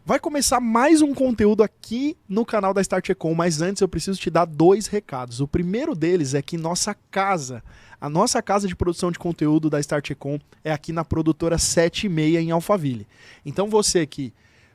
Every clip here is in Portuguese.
Vai começar mais um conteúdo aqui no canal da Start Econ, mas antes eu preciso te dar 2 recados. O primeiro deles é que a nossa casa de produção de conteúdo da Start Econ é aqui na produtora 76 em Alphaville. Então você que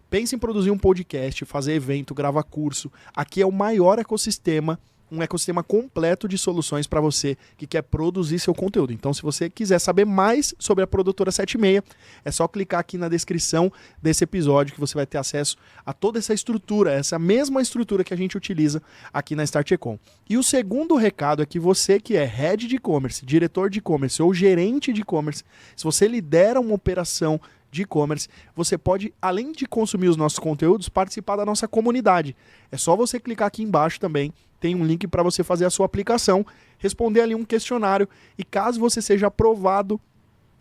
pensa em produzir um podcast, fazer evento, gravar curso, aqui é o maior ecossistema, um ecossistema completo de soluções para você que quer produzir seu conteúdo. Então, se você quiser saber mais sobre a produtora 76, é só clicar aqui na descrição desse episódio que você vai ter acesso a toda essa estrutura, essa mesma estrutura que a gente utiliza aqui na Start Econ. E o segundo recado é que você que é head de e-commerce, diretor de e-commerce ou gerente de e-commerce, se você lidera uma operação de e-commerce, você pode, além de consumir os nossos conteúdos, participar da nossa comunidade. É só você clicar aqui embaixo também, tem um link para você fazer a sua aplicação, responder ali um questionário e caso você seja aprovado,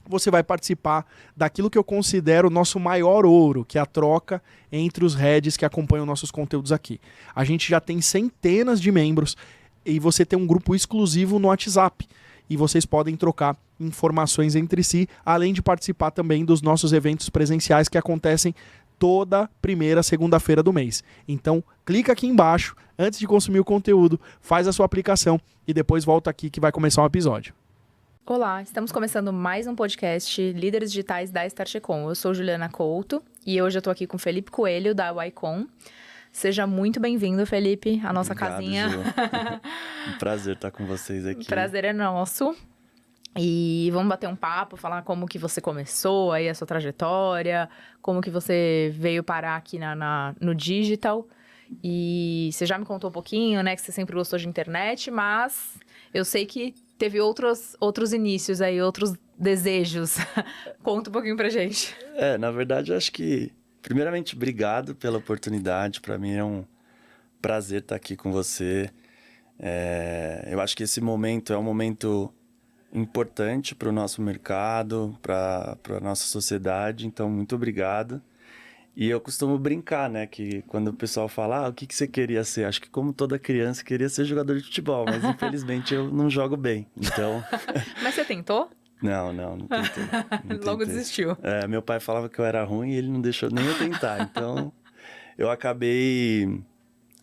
você vai participar daquilo que eu considero o nosso maior ouro, que é a troca entre os heads que acompanham nossos conteúdos aqui. A gente já tem centenas de membros e você tem um grupo exclusivo no WhatsApp. E vocês podem trocar informações entre si, além de participar também dos nossos eventos presenciais que acontecem toda primeira segunda-feira do mês. Então, clica aqui embaixo, antes de consumir o conteúdo, faz a sua aplicação e depois volta aqui que vai começar um episódio. Olá, estamos começando mais um podcast Líderes Digitais da Start Econ. Eu sou Juliana Couto e hoje eu estou aqui com Felipe Coelho, da YCon. Seja muito bem-vindo, Felipe, à nossa casinha. Ju. Um prazer estar com vocês aqui. O prazer é nosso. E vamos bater um papo, falar como que você começou aí a sua trajetória, como que você veio parar aqui no digital. E você já me contou um pouquinho, né, que você sempre gostou de internet, mas eu sei que teve outros inícios aí, outros desejos. Conta um pouquinho pra gente. Na verdade, eu acho que primeiramente, obrigado pela oportunidade. Para mim é um prazer estar aqui com você. Eu acho que esse momento é um momento importante para o nosso mercado, para a nossa sociedade. Então, muito obrigado. E eu costumo brincar, né? Que quando o pessoal fala, o que você queria ser? Acho que como toda criança, queria ser jogador de futebol. Mas, infelizmente, eu não jogo bem. Então... Mas você tentou? Não tentei. Logo desistiu. Meu pai falava que eu era ruim e ele não deixou nem eu tentar. Então, eu acabei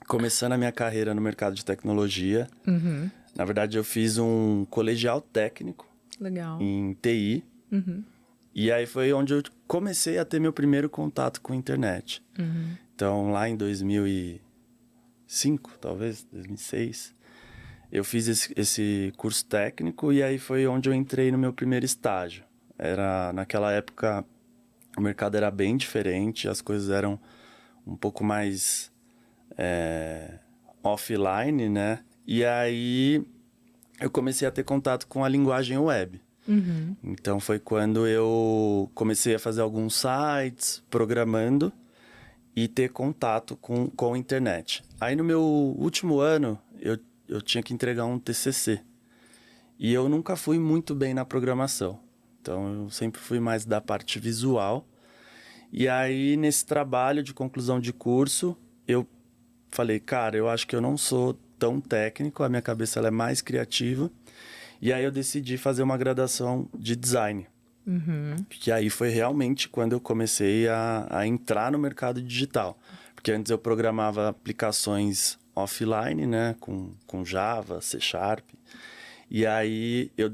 começando a minha carreira no mercado de tecnologia. Uhum. Na verdade, eu fiz um colegial técnico. Legal. Em TI. Uhum. E aí foi onde eu comecei a ter meu primeiro contato com a internet. Uhum. Então, lá em 2005, talvez, 2006... eu fiz esse curso técnico e aí foi onde eu entrei no meu primeiro estágio. Naquela época, o mercado era bem diferente, as coisas eram um pouco mais offline, né? E aí eu comecei a ter contato com a linguagem web. Uhum. Então foi quando eu comecei a fazer alguns sites, programando e ter contato com a internet. Aí no meu último ano, eu tinha que entregar um TCC. E eu nunca fui muito bem na programação. Então, eu sempre fui mais da parte visual. E aí, nesse trabalho de conclusão de curso, eu falei, cara, eu acho que eu não sou tão técnico, a minha cabeça ela é mais criativa. E aí, eu decidi fazer uma graduação de design. Uhum. Que aí foi realmente quando eu comecei a entrar no mercado digital. Porque antes eu programava aplicações offline, né, com Java, C#. E aí eu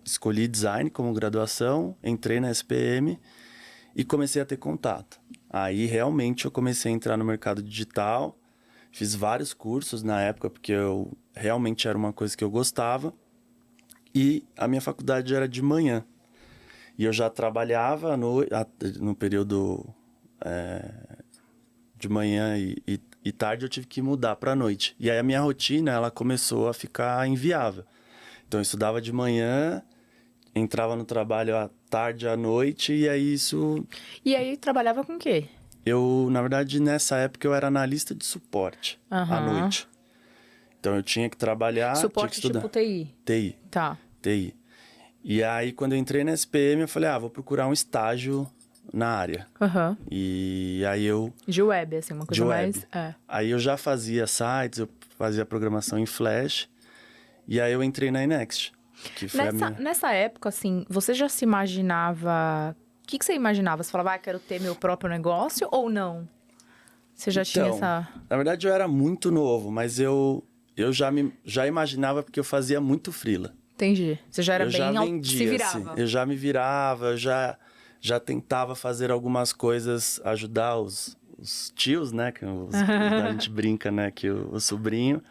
escolhi design como graduação, entrei na SPM e comecei a ter contato. Aí realmente eu comecei a entrar no mercado digital, fiz vários cursos na época, porque eu realmente era uma coisa que eu gostava. E a minha faculdade era de manhã. E eu já trabalhava no período de manhã e tarde eu tive que mudar para a noite. E aí a minha rotina, ela começou a ficar inviável. Então eu estudava de manhã, entrava no trabalho à tarde, à noite, e aí isso... E aí trabalhava com o quê? Na verdade, nessa época eu era analista de suporte à noite. Então eu tinha que trabalhar, suporte tinha que estudar. Tipo TI? TI. Tá. TI. E aí quando eu entrei na SPM, eu falei, vou procurar um estágio na área. Uhum. E aí eu... De web, assim, uma coisa mais... Aí eu já fazia sites, eu fazia programação em Flash. E aí eu entrei na iNext, que foi Nessa época, assim, você já se imaginava que você imaginava? Você falava, quero ter meu próprio negócio ou não? Você já tinha essa... Na verdade, eu era muito novo, mas eu já imaginava porque eu fazia muito freela. Entendi. Você já era eu bem... já vendia, se virava. assim, eu já me virava, eu já tentava fazer algumas coisas, ajudar os tios, né? Que a gente brinca, né? Que o sobrinho.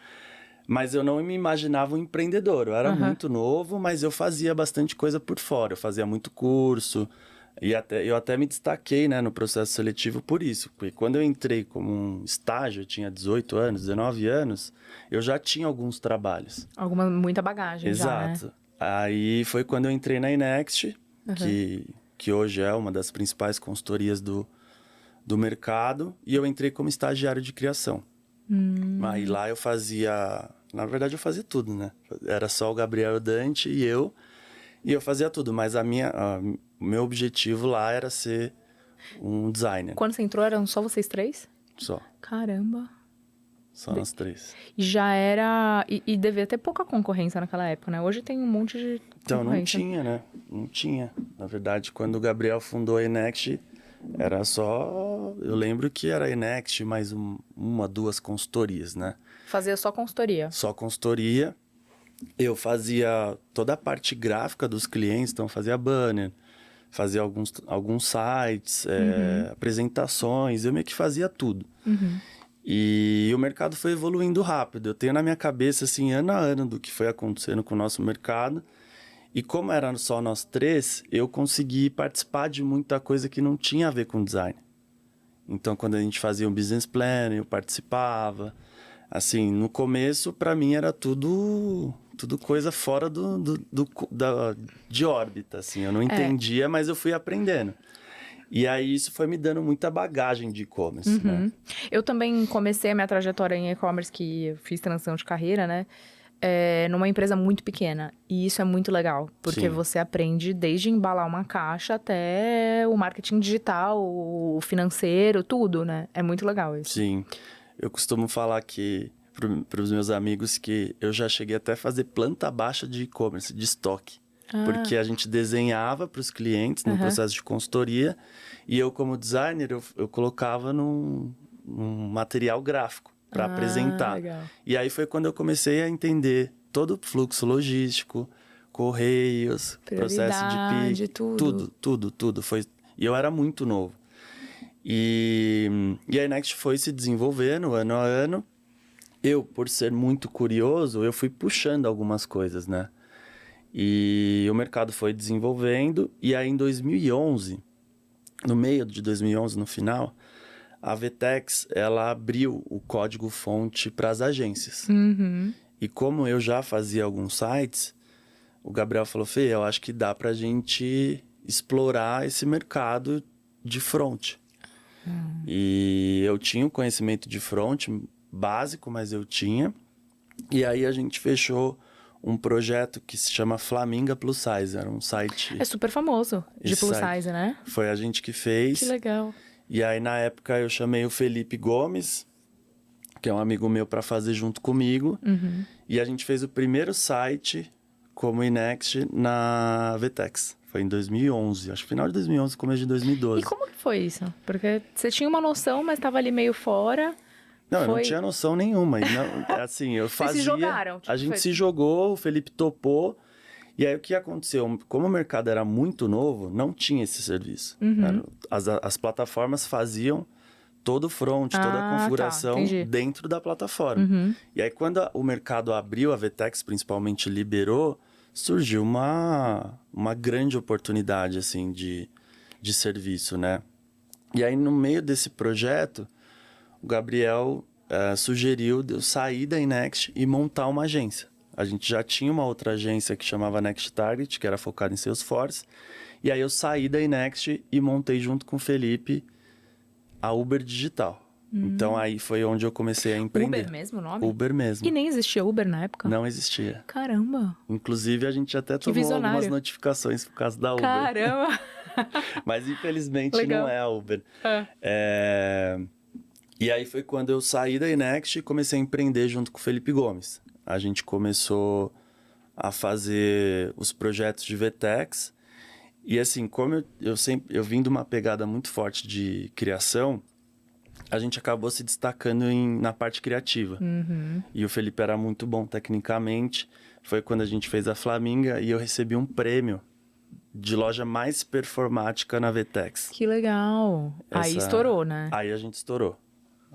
Mas eu não me imaginava um empreendedor. Eu era muito novo, mas eu fazia bastante coisa por fora. Eu fazia muito curso. E eu até me destaquei, né, no processo seletivo por isso. Porque quando eu entrei como um estágio, eu tinha 18 anos, 19 anos, eu já tinha alguns trabalhos. Muita bagagem. Exato. Já, né? Aí foi quando eu entrei na Inext, que hoje é uma das principais consultorias do mercado, e eu entrei como estagiário de criação. Aí lá eu fazia... Na verdade, eu fazia tudo, né? Era só o Gabriel Dante e eu fazia tudo, mas o meu objetivo lá era ser um designer. Quando você entrou, eram só vocês três? Só. Caramba. Só nós três. Já era... E devia ter pouca concorrência naquela época, né? Hoje tem um monte de Então, não concorrência. tinha, né? Não tinha. Na verdade, quando o Gabriel fundou a Inext, era só... Eu lembro que era a Inext mais uma, duas consultorias, né? Fazia só consultoria. Só consultoria. Eu fazia toda a parte gráfica dos clientes, então fazia banner, fazia alguns sites, apresentações, eu meio que fazia tudo. E o mercado foi evoluindo rápido. Eu tenho na minha cabeça, assim, ano a ano do que foi acontecendo com o nosso mercado. E como era só nós três, eu consegui participar de muita coisa que não tinha a ver com design. Então, quando a gente fazia um business plan, eu participava. Assim, no começo, para mim, era tudo coisa fora de órbita, assim. Eu não entendia, mas eu fui aprendendo. E aí, isso foi me dando muita bagagem de e-commerce, né? Eu também comecei a minha trajetória em e-commerce, que eu fiz transição de carreira, né? Numa empresa muito pequena. E isso é muito legal, porque Sim. você aprende desde embalar uma caixa até o marketing digital, o financeiro, tudo, né? É muito legal isso. Sim. Eu costumo falar que para os meus amigos que eu já cheguei até a fazer planta baixa de e-commerce, de estoque. Porque a gente desenhava para os clientes no processo de consultoria e eu, como designer, eu colocava num material gráfico para apresentar. Legal. E aí foi quando eu comecei a entender todo o fluxo logístico, correios, processo de pick, tudo. E eu era muito novo. E a Inext foi se desenvolvendo ano a ano. Eu, por ser muito curioso, eu fui puxando algumas coisas, né? E o mercado foi desenvolvendo. E aí, em 2011, no meio de 2011, no final, a Vetex, ela abriu o código-fonte para as agências. E como eu já fazia alguns sites, o Gabriel falou, Fê, eu acho que dá para a gente explorar esse mercado de front. E eu tinha um conhecimento de front básico, mas eu tinha. E aí a gente fechou um projeto que se chama Flaminga Plus Size. Era um site... É super famoso, de Esse plus site size, né? Foi a gente que fez. Que legal. E aí, na época, eu chamei o Felipe Gomes, que é um amigo meu, para fazer junto comigo. E a gente fez o primeiro site como Inext na Vetex. Foi em 2011, acho que final de 2011, começo de 2012. E como que foi isso? Porque você tinha uma noção, mas estava ali meio fora. Não, eu Foi... não tinha noção nenhuma. E não, assim, eu fazia... Vocês se jogaram? A gente se jogou, o Felipe topou. E aí, o que aconteceu? Como o mercado era muito novo, não tinha esse serviço. As plataformas faziam todo o front, toda a configuração dentro da plataforma. E aí, quando o mercado abriu, a Vetex principalmente liberou, surgiu uma grande oportunidade, assim, de serviço, né? E aí, no meio desse projeto, o Gabriel sugeriu de eu sair da Inext e montar uma agência. A gente já tinha uma outra agência que chamava Next Target, que era focada em Salesforce. E aí eu saí da Inext e montei junto com o Felipe a Uber Digital. Então aí foi onde eu comecei a empreender. Uber mesmo o nome? Uber mesmo. E nem existia Uber na época? Não existia. Caramba. Inclusive a gente até tomou visionário. algumas notificações por causa da Uber. Caramba. Mas infelizmente Legal. não é a Uber. E aí foi quando eu saí da Inext e comecei a empreender junto com o Felipe Gomes. A gente começou a fazer os projetos de Vetex E assim, como eu vim de uma pegada muito forte de criação, a gente acabou se destacando na parte criativa. E o Felipe era muito bom tecnicamente. Foi quando a gente fez a Flaminga e eu recebi um prêmio de loja mais performática na VTEX. Que legal. Aí estourou, né? Aí a gente estourou.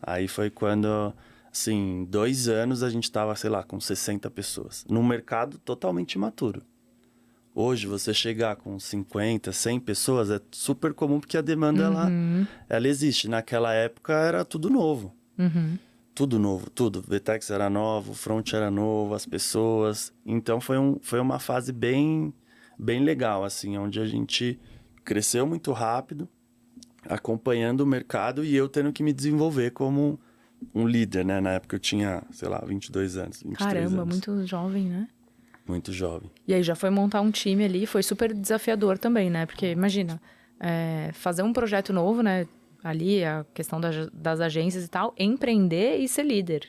Aí foi quando, assim, 2 anos a gente tava, sei lá, com 60 pessoas. Num mercado totalmente imaturo. Hoje, você chegar com 50, 100 pessoas é super comum porque a demanda, ela existe. Naquela época era tudo novo. Tudo novo, tudo. VTEX era novo, o front era novo, as pessoas. Então, foi uma fase bem legal, assim, onde a gente cresceu muito rápido, acompanhando o mercado e eu tendo que me desenvolver como um líder, né? Na época eu tinha, sei lá, 22 anos, 23 Caramba, anos. muito jovem, né? Muito jovem. E aí já foi montar um time ali, foi super desafiador também, né? Porque imagina, fazer um projeto novo, né? Ali, a questão das agências e tal, empreender e ser líder.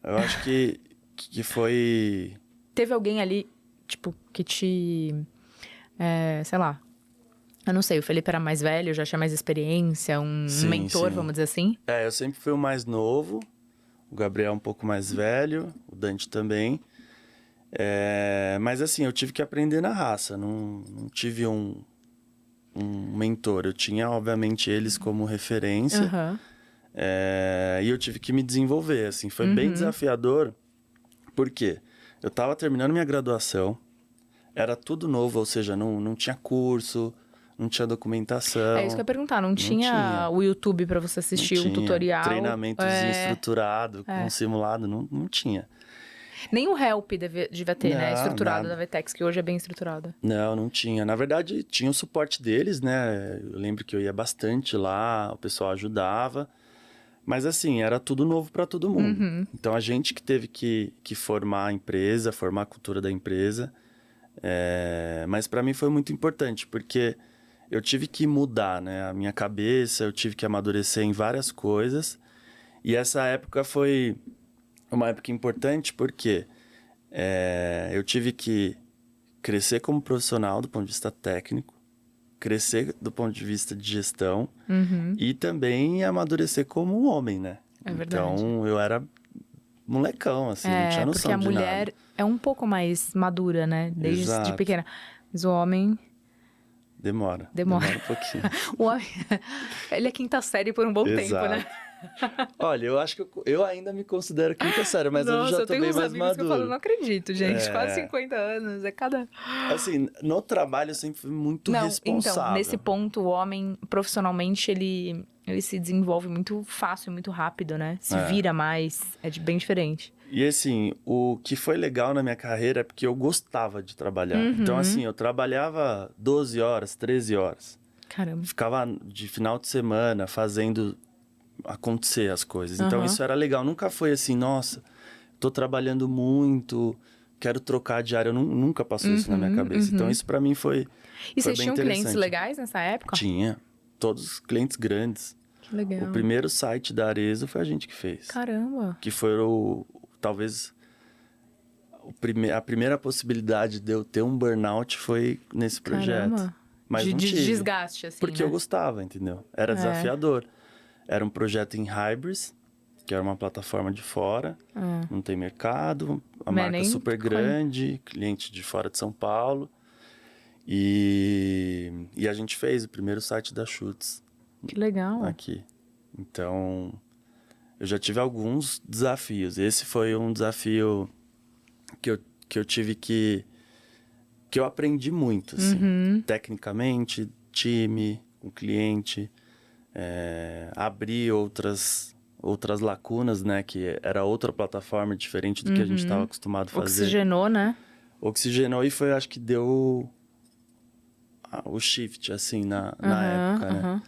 Eu acho que foi... Teve alguém ali, tipo, que te... sei lá, eu não sei, o Felipe era mais velho, já tinha mais experiência, Sim, mentor, sim. vamos dizer assim? Eu sempre fui o mais novo, o Gabriel um pouco mais velho, o Dante também. Mas assim, eu tive que aprender na raça, não tive um mentor. Eu tinha, obviamente, eles como referência. E eu tive que me desenvolver, assim. Foi bem desafiador, porque eu estava terminando minha graduação, era tudo novo, ou seja, não tinha curso, não tinha documentação. É isso que eu ia perguntar, não tinha o YouTube para você assistir um tutorial? Treinamentozinho estruturado, com simulado, não tinha. Nem o Help devia ter, né? Estruturado nada. da VTEX, que hoje é bem estruturada. Não tinha. Na verdade, tinha o suporte deles, né? Eu lembro que eu ia bastante lá, o pessoal ajudava. Mas assim, era tudo novo para todo mundo. Então, a gente que teve que formar a empresa, formar a cultura da empresa. Mas para mim foi muito importante, porque eu tive que mudar, né? A minha cabeça, eu tive que amadurecer em várias coisas. E essa época foi uma época importante porque eu tive que crescer como profissional do ponto de vista técnico, crescer do ponto de vista de gestão e também amadurecer como homem, né? É verdade. Então, eu era molecão, assim, não tinha noção porque a de mulher nada. é um pouco mais madura, né? Desde de Exato. pequena. Mas o homem... Demora um pouquinho. O homem... Ele é quinta série por um bom tempo, né? Olha, eu acho que eu ainda me considero quinta série, mas Nossa, eu já tô bem mais maduro. Que eu falo, não acredito, gente. Quase 50 anos, é cada... Assim, no trabalho eu sempre fui muito responsável. Então, nesse ponto, o homem, profissionalmente, ele se desenvolve muito fácil, muito rápido, né? Se vira mais, bem diferente. E assim, o que foi legal na minha carreira é porque eu gostava de trabalhar. Então, assim, eu trabalhava 12 horas, 13 horas. Caramba. Ficava de final de semana fazendo acontecer as coisas. Então, isso era legal. Nunca foi assim, nossa, tô trabalhando muito, quero trocar de área. Nunca passou isso na minha cabeça. Então, isso pra mim foi E foi vocês bem tinham clientes interessante. legais nessa época? Tinha. Todos os clientes grandes. Que legal. O primeiro site da Arezzo foi a gente que fez. Caramba. Que foi talvez a primeira possibilidade de eu ter um burnout foi nesse projeto. Caramba. Mas não de tive, desgaste, assim, porque né? eu gostava, entendeu? Era desafiador. Era um projeto em Hybris, que era uma plataforma de fora, não tem mercado, a marca super grande, cliente de fora de São Paulo. E a gente fez o primeiro site da Schutz. Que legal. Aqui. Então, eu já tive alguns desafios. Esse foi um desafio que eu tive que eu aprendi muito, assim. Tecnicamente, time, o cliente, abrir outras lacunas, né? Que era outra plataforma diferente do que a gente estava acostumado a fazer. Oxigenou, né? Oxigenou e foi, acho que deu o shift, assim, na época, né?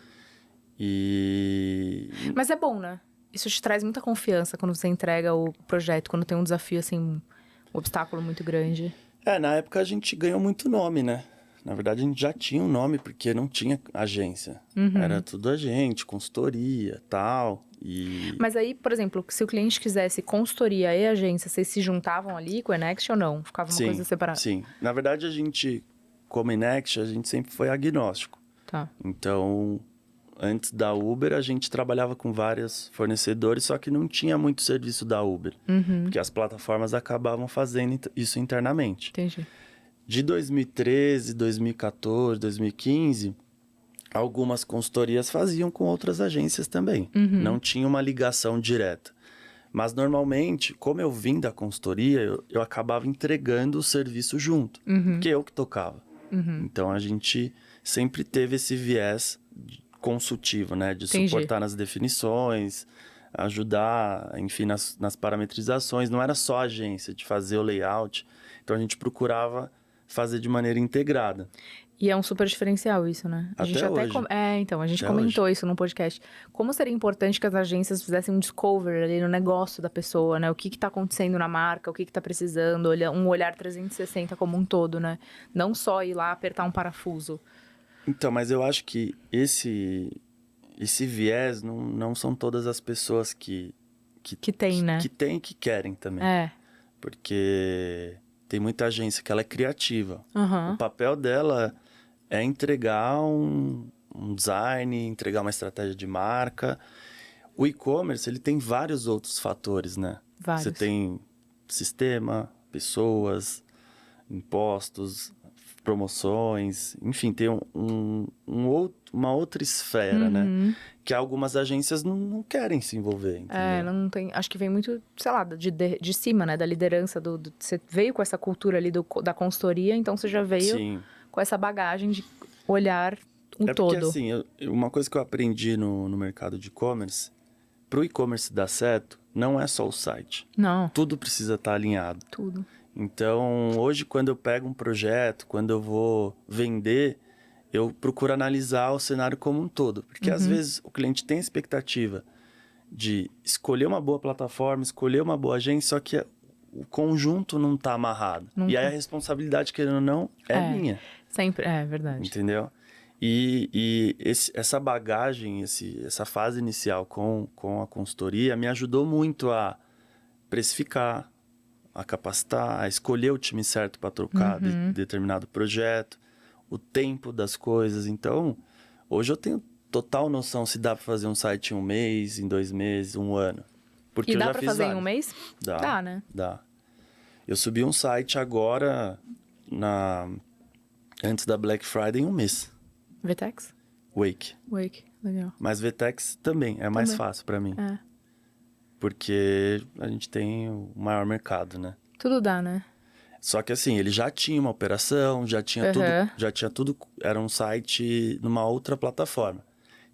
Mas é bom, né? Isso te traz muita confiança quando você entrega o projeto, quando tem um desafio, assim, um obstáculo muito grande. Na época a gente ganhou muito nome, né? Na verdade, a gente já tinha um nome, porque não tinha agência. Era tudo agente, consultoria, tal. Mas aí, por exemplo, se o cliente quisesse consultoria e agência, vocês se juntavam ali com o Enext ou não? Ficava uma coisa separada? Sim. Na verdade, a gente como Inext, a gente sempre foi agnóstico. Tá. Então, antes da Uber, a gente trabalhava com vários fornecedores, só que não tinha muito serviço da Uber. Porque as plataformas acabavam fazendo isso internamente. Entendi. De 2013, 2014, 2015, algumas consultorias faziam com outras agências também. Não tinha uma ligação direta. Mas, normalmente, como eu vim da consultoria, eu acabava entregando o serviço junto. Porque eu que tocava. Então, a gente sempre teve esse viés consultivo, né? De Entendi. suportar nas definições, ajudar, enfim, nas parametrizações. Não era só a agência de fazer o layout. Então, a gente procurava fazer de maneira integrada. E é um super diferencial isso, né? A Até gente hoje. Então, a gente Até comentou isso no podcast. Como seria importante que as agências fizessem um discover ali no negócio da pessoa, né? O que tá acontecendo na marca, o que tá precisando, um olhar 360 como um todo, né? Não só ir lá apertar um parafuso. Então, mas eu acho que esse viés não são todas as pessoas que tem, né? que têm e que querem também. É. Porque tem muita agência que ela é criativa. Aham. O papel dela é entregar um design, entregar uma estratégia de marca. O e-commerce, ele tem vários outros fatores, né? Vários. Você tem sistema, pessoas, impostos, promoções, enfim, tem uma outra esfera, né? Que algumas agências não querem se envolver, entendeu? É, não tem. Acho que vem muito, sei lá, de cima, né? Da liderança. Você veio com essa cultura ali da consultoria, então você já veio Sim. com essa bagagem de olhar o É todo. porque, assim, uma coisa que eu aprendi no mercado de e-commerce, para o e-commerce dar certo, não é só o site. Não, Tudo precisa estar alinhado. tudo. Então, hoje, quando eu pego um projeto, quando eu vou vender, eu procuro analisar o cenário como um todo. Porque, às vezes, o cliente tem expectativa de escolher uma boa plataforma, escolher uma boa agência, só que o conjunto não está amarrado. E aí, a responsabilidade, querendo ou não, é minha. Sempre, é verdade. Entendeu? E essa bagagem, essa fase inicial com a consultoria me ajudou muito a precificar, a capacitar, a escolher o time certo para trocar determinado projeto, o tempo das coisas. Então, hoje eu tenho total noção se dá para fazer um site em 1 mês, em 2 meses, 1 ano. Porque E eu dá já pra fiz fazer em vários. 1 mês? Dá. Dá, né? Dá. Eu subi um site agora, antes da Black Friday, em 1 mês. Vtex? Wake. Wake, legal. Mas Vtex também é mais fácil para mim. É. Porque a gente tem o maior mercado, né? Tudo dá, né? Só que assim, ele já tinha uma operação, já tinha tudo, era um site numa outra plataforma.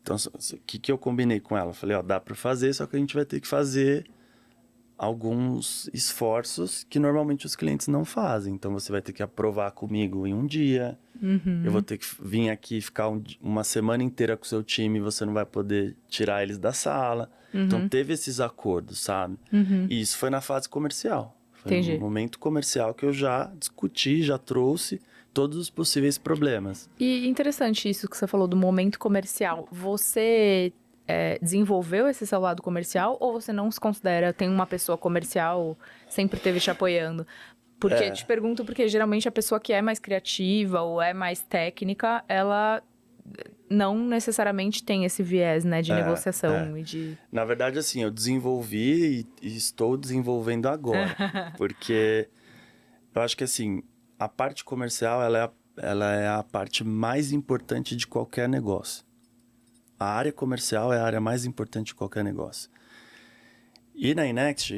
Então, o que eu combinei com ela? Falei, ó, dá para fazer, só que a gente vai ter que fazer alguns esforços que normalmente os clientes não fazem. Então, você vai ter que aprovar comigo em 1 dia. Eu vou ter que vir aqui ficar uma semana inteira com o seu time e você não vai poder tirar eles da sala. Então, teve esses acordos, sabe? E isso foi na fase comercial. Foi Entendi. no momento comercial que eu já discuti, já trouxe todos os possíveis problemas. E interessante isso que você falou do momento comercial. Você desenvolveu esse seu lado comercial ou você não se considera, tem uma pessoa comercial, sempre esteve te apoiando? Porque te pergunto porque geralmente a pessoa que é mais criativa ou é mais técnica, ela não necessariamente tem esse viés, né, de negociação e de... Na verdade, assim, eu desenvolvi e estou desenvolvendo agora. Porque eu acho que, assim, a parte comercial, ela é a parte mais importante de qualquer negócio. A área comercial é a área mais importante de qualquer negócio. E na Inext,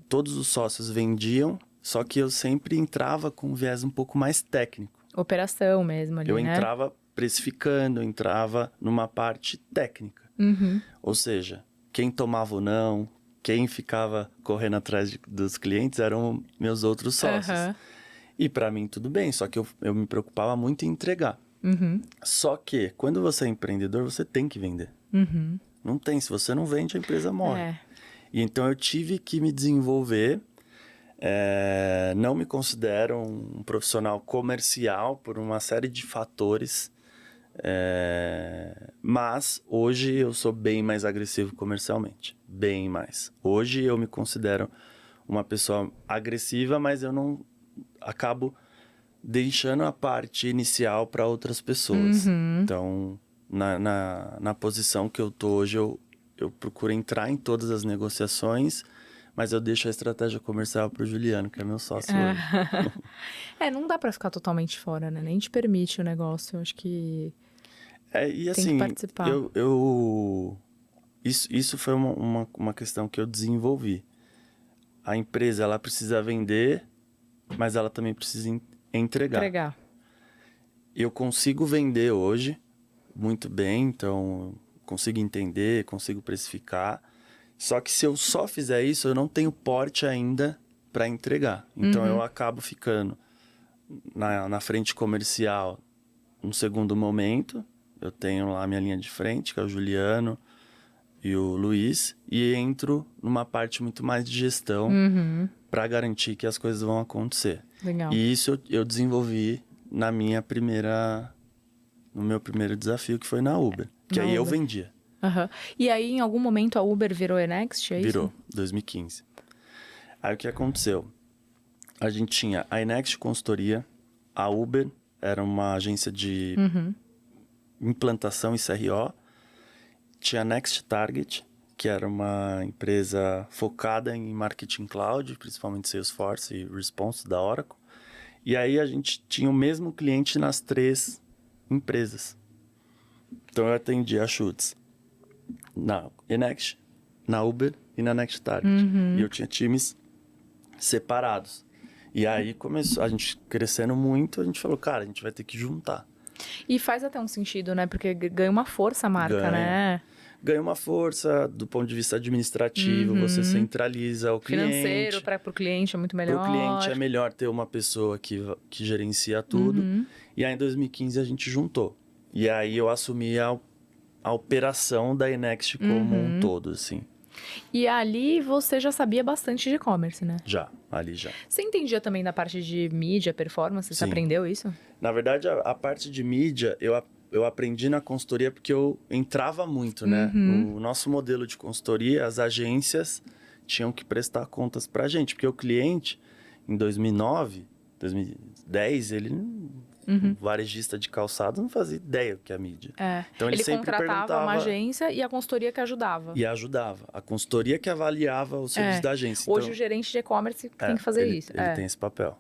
todos os sócios vendiam, só que eu sempre entrava com um viés um pouco mais técnico. Operação mesmo ali, Eu né? entrava precificando, eu entrava numa parte técnica. Ou seja, quem tomava o não, quem ficava correndo atrás dos clientes eram meus outros sócios. E para mim tudo bem, só que eu me preocupava muito em entregar. Só que quando você é empreendedor, você tem que vender. Não tem, se você não vende, a empresa morre. E então eu tive que me desenvolver. Não me considero um profissional comercial por uma série de fatores. Mas hoje eu sou bem mais agressivo comercialmente. Bem mais. Hoje eu me considero uma pessoa agressiva, mas eu não acabo deixando a parte inicial para outras pessoas. Então, na posição que eu tô hoje, eu procuro entrar em todas as negociações, mas eu deixo a estratégia comercial para o Juliano, que é meu sócio hoje. Não dá pra ficar totalmente fora, né? Nem te permite o negócio. Eu acho que E tem assim, que participar. Isso foi uma questão que eu desenvolvi. A empresa, ela precisa vender, mas ela também precisa entregar. Eu consigo vender hoje muito bem, então consigo entender, consigo precificar. Só que se eu só fizer isso, eu não tenho porte ainda para entregar. Então eu acabo ficando na frente comercial no segundo momento. Eu tenho lá a minha linha de frente, que é o Juliano e o Luiz, e entro numa parte muito mais de gestão para garantir que as coisas vão acontecer. Legal. E isso eu desenvolvi no meu primeiro desafio, que foi na Uber. Que aí eu vendia. E aí, em algum momento, a Uber virou Enext, é isso? Virou, 2015. Aí o que aconteceu? A gente tinha a Enext Consultoria, a Uber era uma agência de implantação e CRO, tinha a Next Target, que era uma empresa focada em marketing cloud, principalmente Salesforce e Response da Oracle. E aí a gente tinha o mesmo cliente nas 3 empresas. Então eu atendia a Schutz na Enext, na Uber e na Next Target. E eu tinha times separados. E aí começou, a gente crescendo muito, a gente falou, cara, a gente vai ter que juntar. E faz até um sentido, né? Porque ganha uma força a marca, né? Ganha uma força do ponto de vista administrativo, você centraliza o cliente. Financeiro, para o cliente é muito melhor. Para o cliente é melhor ter uma pessoa que gerencia tudo. E aí em 2015 a gente juntou. E aí eu assumi a operação da Enext como um todo, assim. E ali você já sabia bastante de e-commerce, né? Ali já. Você entendia também da parte de mídia, performance? Você aprendeu isso? Na verdade, a parte de mídia, eu aprendi na consultoria porque eu entrava muito, né? O nosso modelo de consultoria, as agências tinham que prestar contas pra gente. Porque o cliente, em 2009, 2010, o varejista de calçado não fazia ideia do que é a mídia. Então ele sempre contratava uma agência e a consultoria que ajudava. E ajudava. A consultoria que avaliava o serviço da agência. Hoje o gerente de e-commerce tem que fazer isso. Ele tem esse papel.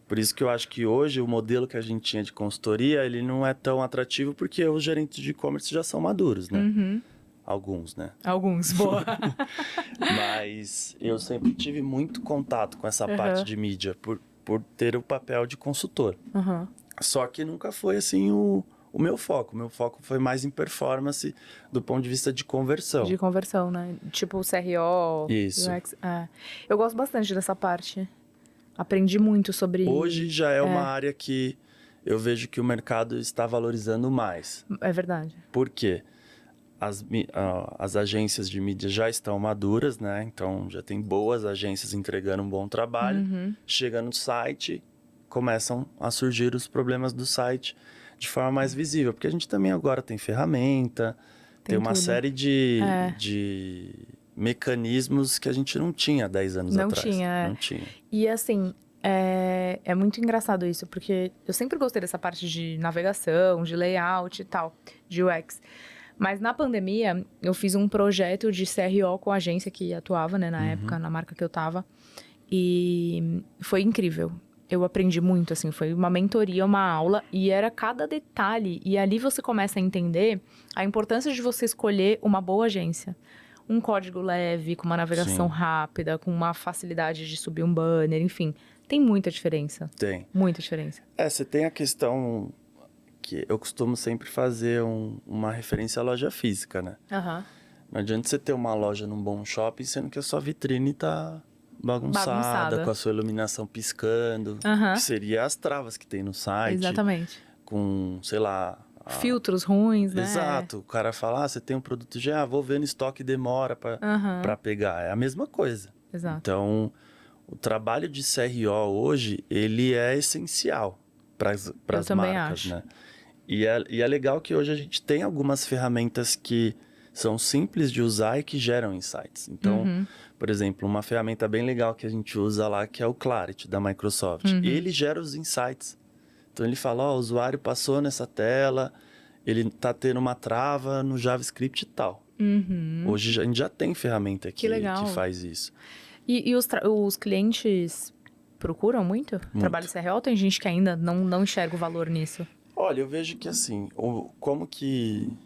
Por isso que eu acho que hoje o modelo que a gente tinha de consultoria, ele não é tão atrativo porque os gerentes de e-commerce já são maduros, né? Alguns, né? Alguns, boa. Mas eu sempre tive muito contato com essa parte de mídia por ter o papel de consultor. Só que nunca foi assim o meu foco. O meu foco foi mais em performance do ponto de vista de conversão. De conversão, né? Tipo o CRO, Isso. UX. Eu gosto bastante dessa parte. Aprendi muito sobre... Hoje já é uma área que eu vejo que o mercado está valorizando mais. É verdade. Por quê? As agências de mídia já estão maduras, né? Então, já tem boas agências entregando um bom trabalho. Chega no site, começam a surgir os problemas do site de forma mais visível. Porque a gente também agora tem ferramenta, tem uma série de mecanismos que a gente não tinha 10 anos atrás. Não tinha. E assim, é muito engraçado isso, porque eu sempre gostei dessa parte de navegação, de layout e tal, de UX. Mas na pandemia, eu fiz um projeto de CRO com a agência que atuava, né, na época, na marca que eu tava. E foi incrível. Eu aprendi muito, assim, foi uma mentoria, uma aula, e era cada detalhe. E ali você começa a entender a importância de você escolher uma boa agência. Um código leve, com uma navegação rápida, com uma facilidade de subir um banner, enfim. Tem muita diferença. Tem. Muita diferença. Você tem a questão que eu costumo sempre fazer uma referência à loja física, né? Não adianta você ter uma loja num bom shopping, sendo que a sua vitrine tá bagunçada. Com a sua iluminação piscando. Que seria as travas que tem no site. Exatamente. Com, sei lá... filtros ruins, né? Exato. O cara fala, você tem um produto já, vou ver no estoque, demora para pegar. É a mesma coisa. Exato. Então, o trabalho de CRO hoje, ele é essencial para as marcas, acho. né? E é legal que hoje a gente tem algumas ferramentas que são simples de usar e que geram insights. Então, por exemplo, uma ferramenta bem legal que a gente usa lá, que é o Clarity, da Microsoft. Ele gera os insights. Então, ele fala, ó, o usuário passou nessa tela, ele está tendo uma trava no JavaScript e tal. Hoje a gente já tem ferramenta que faz isso. E os clientes procuram muito? Trabalho CRO? Tem gente que ainda não enxerga o valor nisso? Olha, eu vejo que assim, como que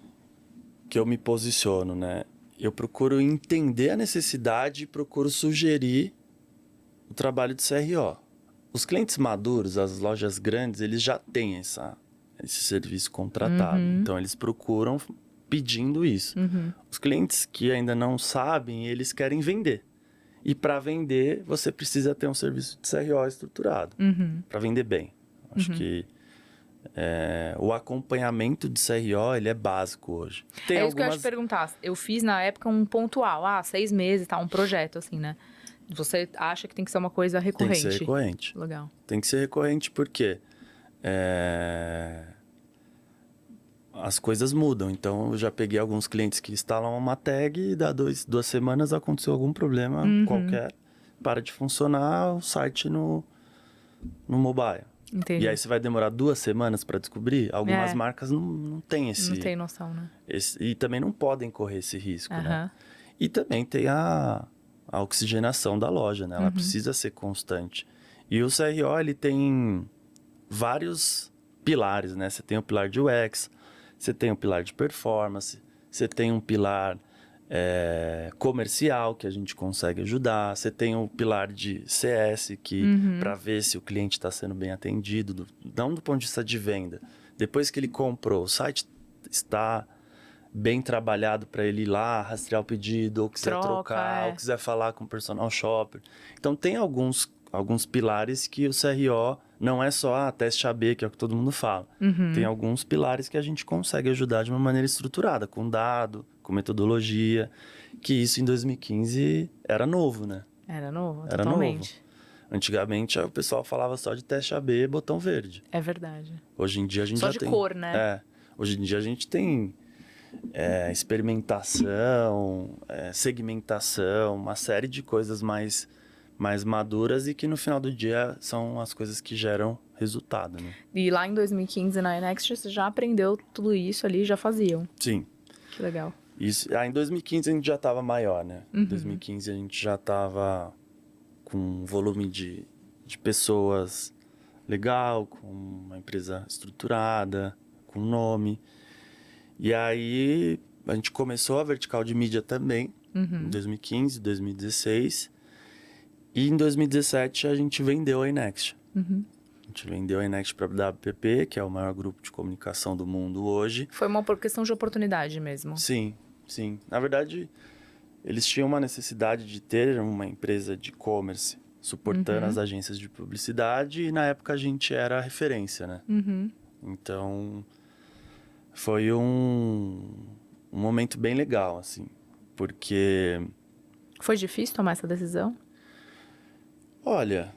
eu me posiciono, né? Eu procuro entender a necessidade e procuro sugerir o trabalho de CRO. Os clientes maduros, as lojas grandes, eles já têm esse serviço contratado. Então, eles procuram pedindo isso. Os clientes que ainda não sabem, eles querem vender. E para vender, você precisa ter um serviço de CRO estruturado. Para vender bem. Acho que o acompanhamento de CRO, ele é básico hoje. Tem isso que eu ia te perguntar. Eu fiz na época um pontual, 6 meses, tá, um projeto, assim, né? Você acha que tem que ser uma coisa recorrente? Tem que ser recorrente. Legal. Tem que ser recorrente porque as coisas mudam. Então, eu já peguei alguns clientes que instalam uma tag e dá 2 semanas aconteceu algum problema qualquer, para de funcionar o site no mobile. Entendi. E aí você vai demorar 2 semanas para descobrir? Algumas marcas não têm esse... Não tem noção, né? E também não podem correr esse risco, né? E também tem a oxigenação da loja, né? Ela precisa ser constante. E o CRO, ele tem vários pilares, né? Você tem o pilar de UX, você tem o pilar de performance, você tem um pilar comercial, que a gente consegue ajudar, você tem o pilar de CS, que para ver se o cliente está sendo bem atendido, não do ponto de vista de venda. Depois que ele comprou, o site está bem trabalhado para ele ir lá, rastrear o pedido, ou quiser trocar, ou quiser falar com o personal shopper. Então, tem alguns pilares que o CRO não é só teste AB, que é o que todo mundo fala. Tem alguns pilares que a gente consegue ajudar de uma maneira estruturada, com dado, com metodologia, que isso em 2015 era novo, né? Era novo, era totalmente. Novo. Antigamente, o pessoal falava só de teste AB, botão verde. É verdade. Hoje em dia a gente só já de tem... cor, né? Hoje em dia a gente tem experimentação, segmentação, uma série de coisas mais maduras e que no final do dia são as coisas que geram resultado, né? E lá em 2015 na iNext você já aprendeu tudo isso ali, já faziam? Sim. Que legal. Isso, em 2015 a gente já estava maior, né? Em 2015 a gente já estava com um volume de pessoas legal, com uma empresa estruturada, com nome. E aí a gente começou a vertical de mídia também, em 2015, 2016. E em 2017 a gente vendeu a iNext. A gente vendeu a iNext para a WPP, que é o maior grupo de comunicação do mundo hoje. Foi uma questão de oportunidade mesmo? Sim, sim. Na verdade, eles tinham uma necessidade de ter uma empresa de e-commerce suportando as agências de publicidade e na época a gente era a referência, né? Então, foi um momento bem legal, assim, porque... Foi difícil tomar essa decisão? Olha,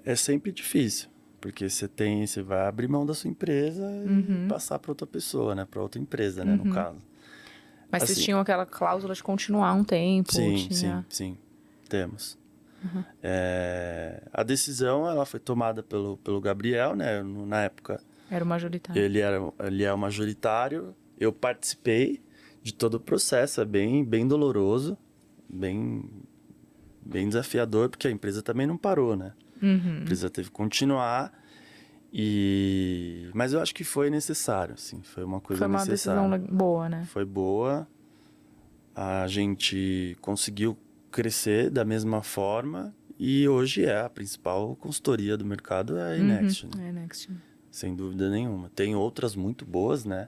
é sempre difícil, porque você vai abrir mão da sua empresa e passar para outra pessoa, né? Para outra empresa, né? No caso. Mas vocês tinham aquela cláusula de continuar um tempo? Sim, temos. A decisão, ela foi tomada pelo Gabriel, né? Na época... Era o majoritário. Ele é o majoritário. Eu participei de todo o processo, é bem doloroso, bem desafiador, porque a empresa também não parou, né? A empresa teve que continuar, mas eu acho que foi necessário, assim, foi uma coisa necessária. Foi uma decisão boa, né? Foi boa, a gente conseguiu crescer da mesma forma e hoje a principal consultoria do mercado é a iNext. Né? É a iNext. Sem dúvida nenhuma. Tem outras muito boas, né?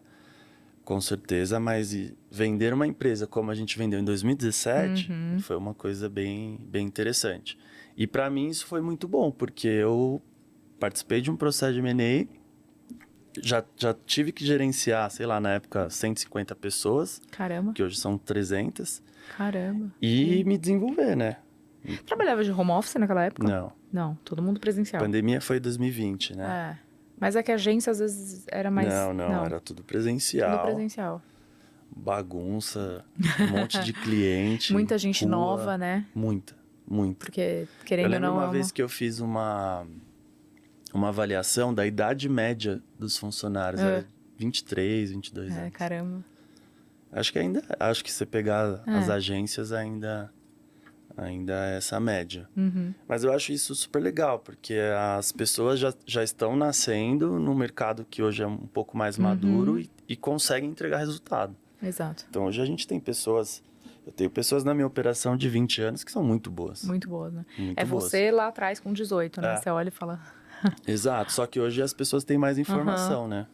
Com certeza, mas vender uma empresa como a gente vendeu em 2017 foi uma coisa bem interessante. E para mim isso foi muito bom, porque eu participei de um processo de M&A, já tive que gerenciar, sei lá, na época 150 pessoas. Caramba. Que hoje são 300. Caramba. E me desenvolver, né? Trabalhava de home office naquela época? Não. Não, todo mundo presencial. A pandemia foi 2020, né? Mas é que a agência às vezes era mais... Não, era tudo presencial. Tudo presencial. bagunça, um monte de cliente. Muita gente rua, nova, né? Muita. Porque, querendo Eu ou lembro não... uma vez que eu fiz uma avaliação da idade média dos funcionários. Era 23, 22 anos. Caramba. Acho que se você pegar as agências, ainda é essa média. Mas eu acho isso super legal, porque as pessoas já estão nascendo num mercado que hoje é um pouco mais maduro e conseguem entregar resultado. Exato. Então, hoje a gente tem pessoas... Eu tenho pessoas na minha operação de 20 anos que são muito boas. Muito boa, né? Muito é boas. você lá atrás com 18, né? Você olha e fala... Exato, só que hoje as pessoas têm mais informação, né?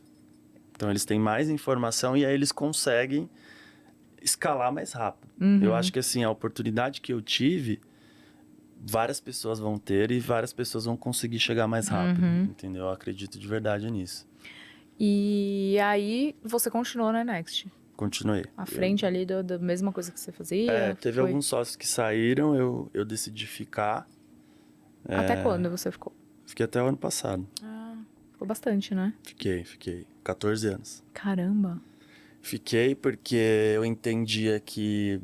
Então, eles têm mais informação e aí eles conseguem escalar mais rápido. Eu acho que, assim, a oportunidade que eu tive, várias pessoas vão ter e várias pessoas vão conseguir chegar mais rápido, entendeu? Eu acredito de verdade nisso. E aí, você continuou na Next? Continuei. À frente ali da mesma coisa que você fazia? Teve alguns sócios que saíram, eu decidi ficar. Até quando você ficou? Fiquei até o ano passado. Ficou bastante, né? Fiquei. 14 anos. Caramba. Fiquei porque eu entendia que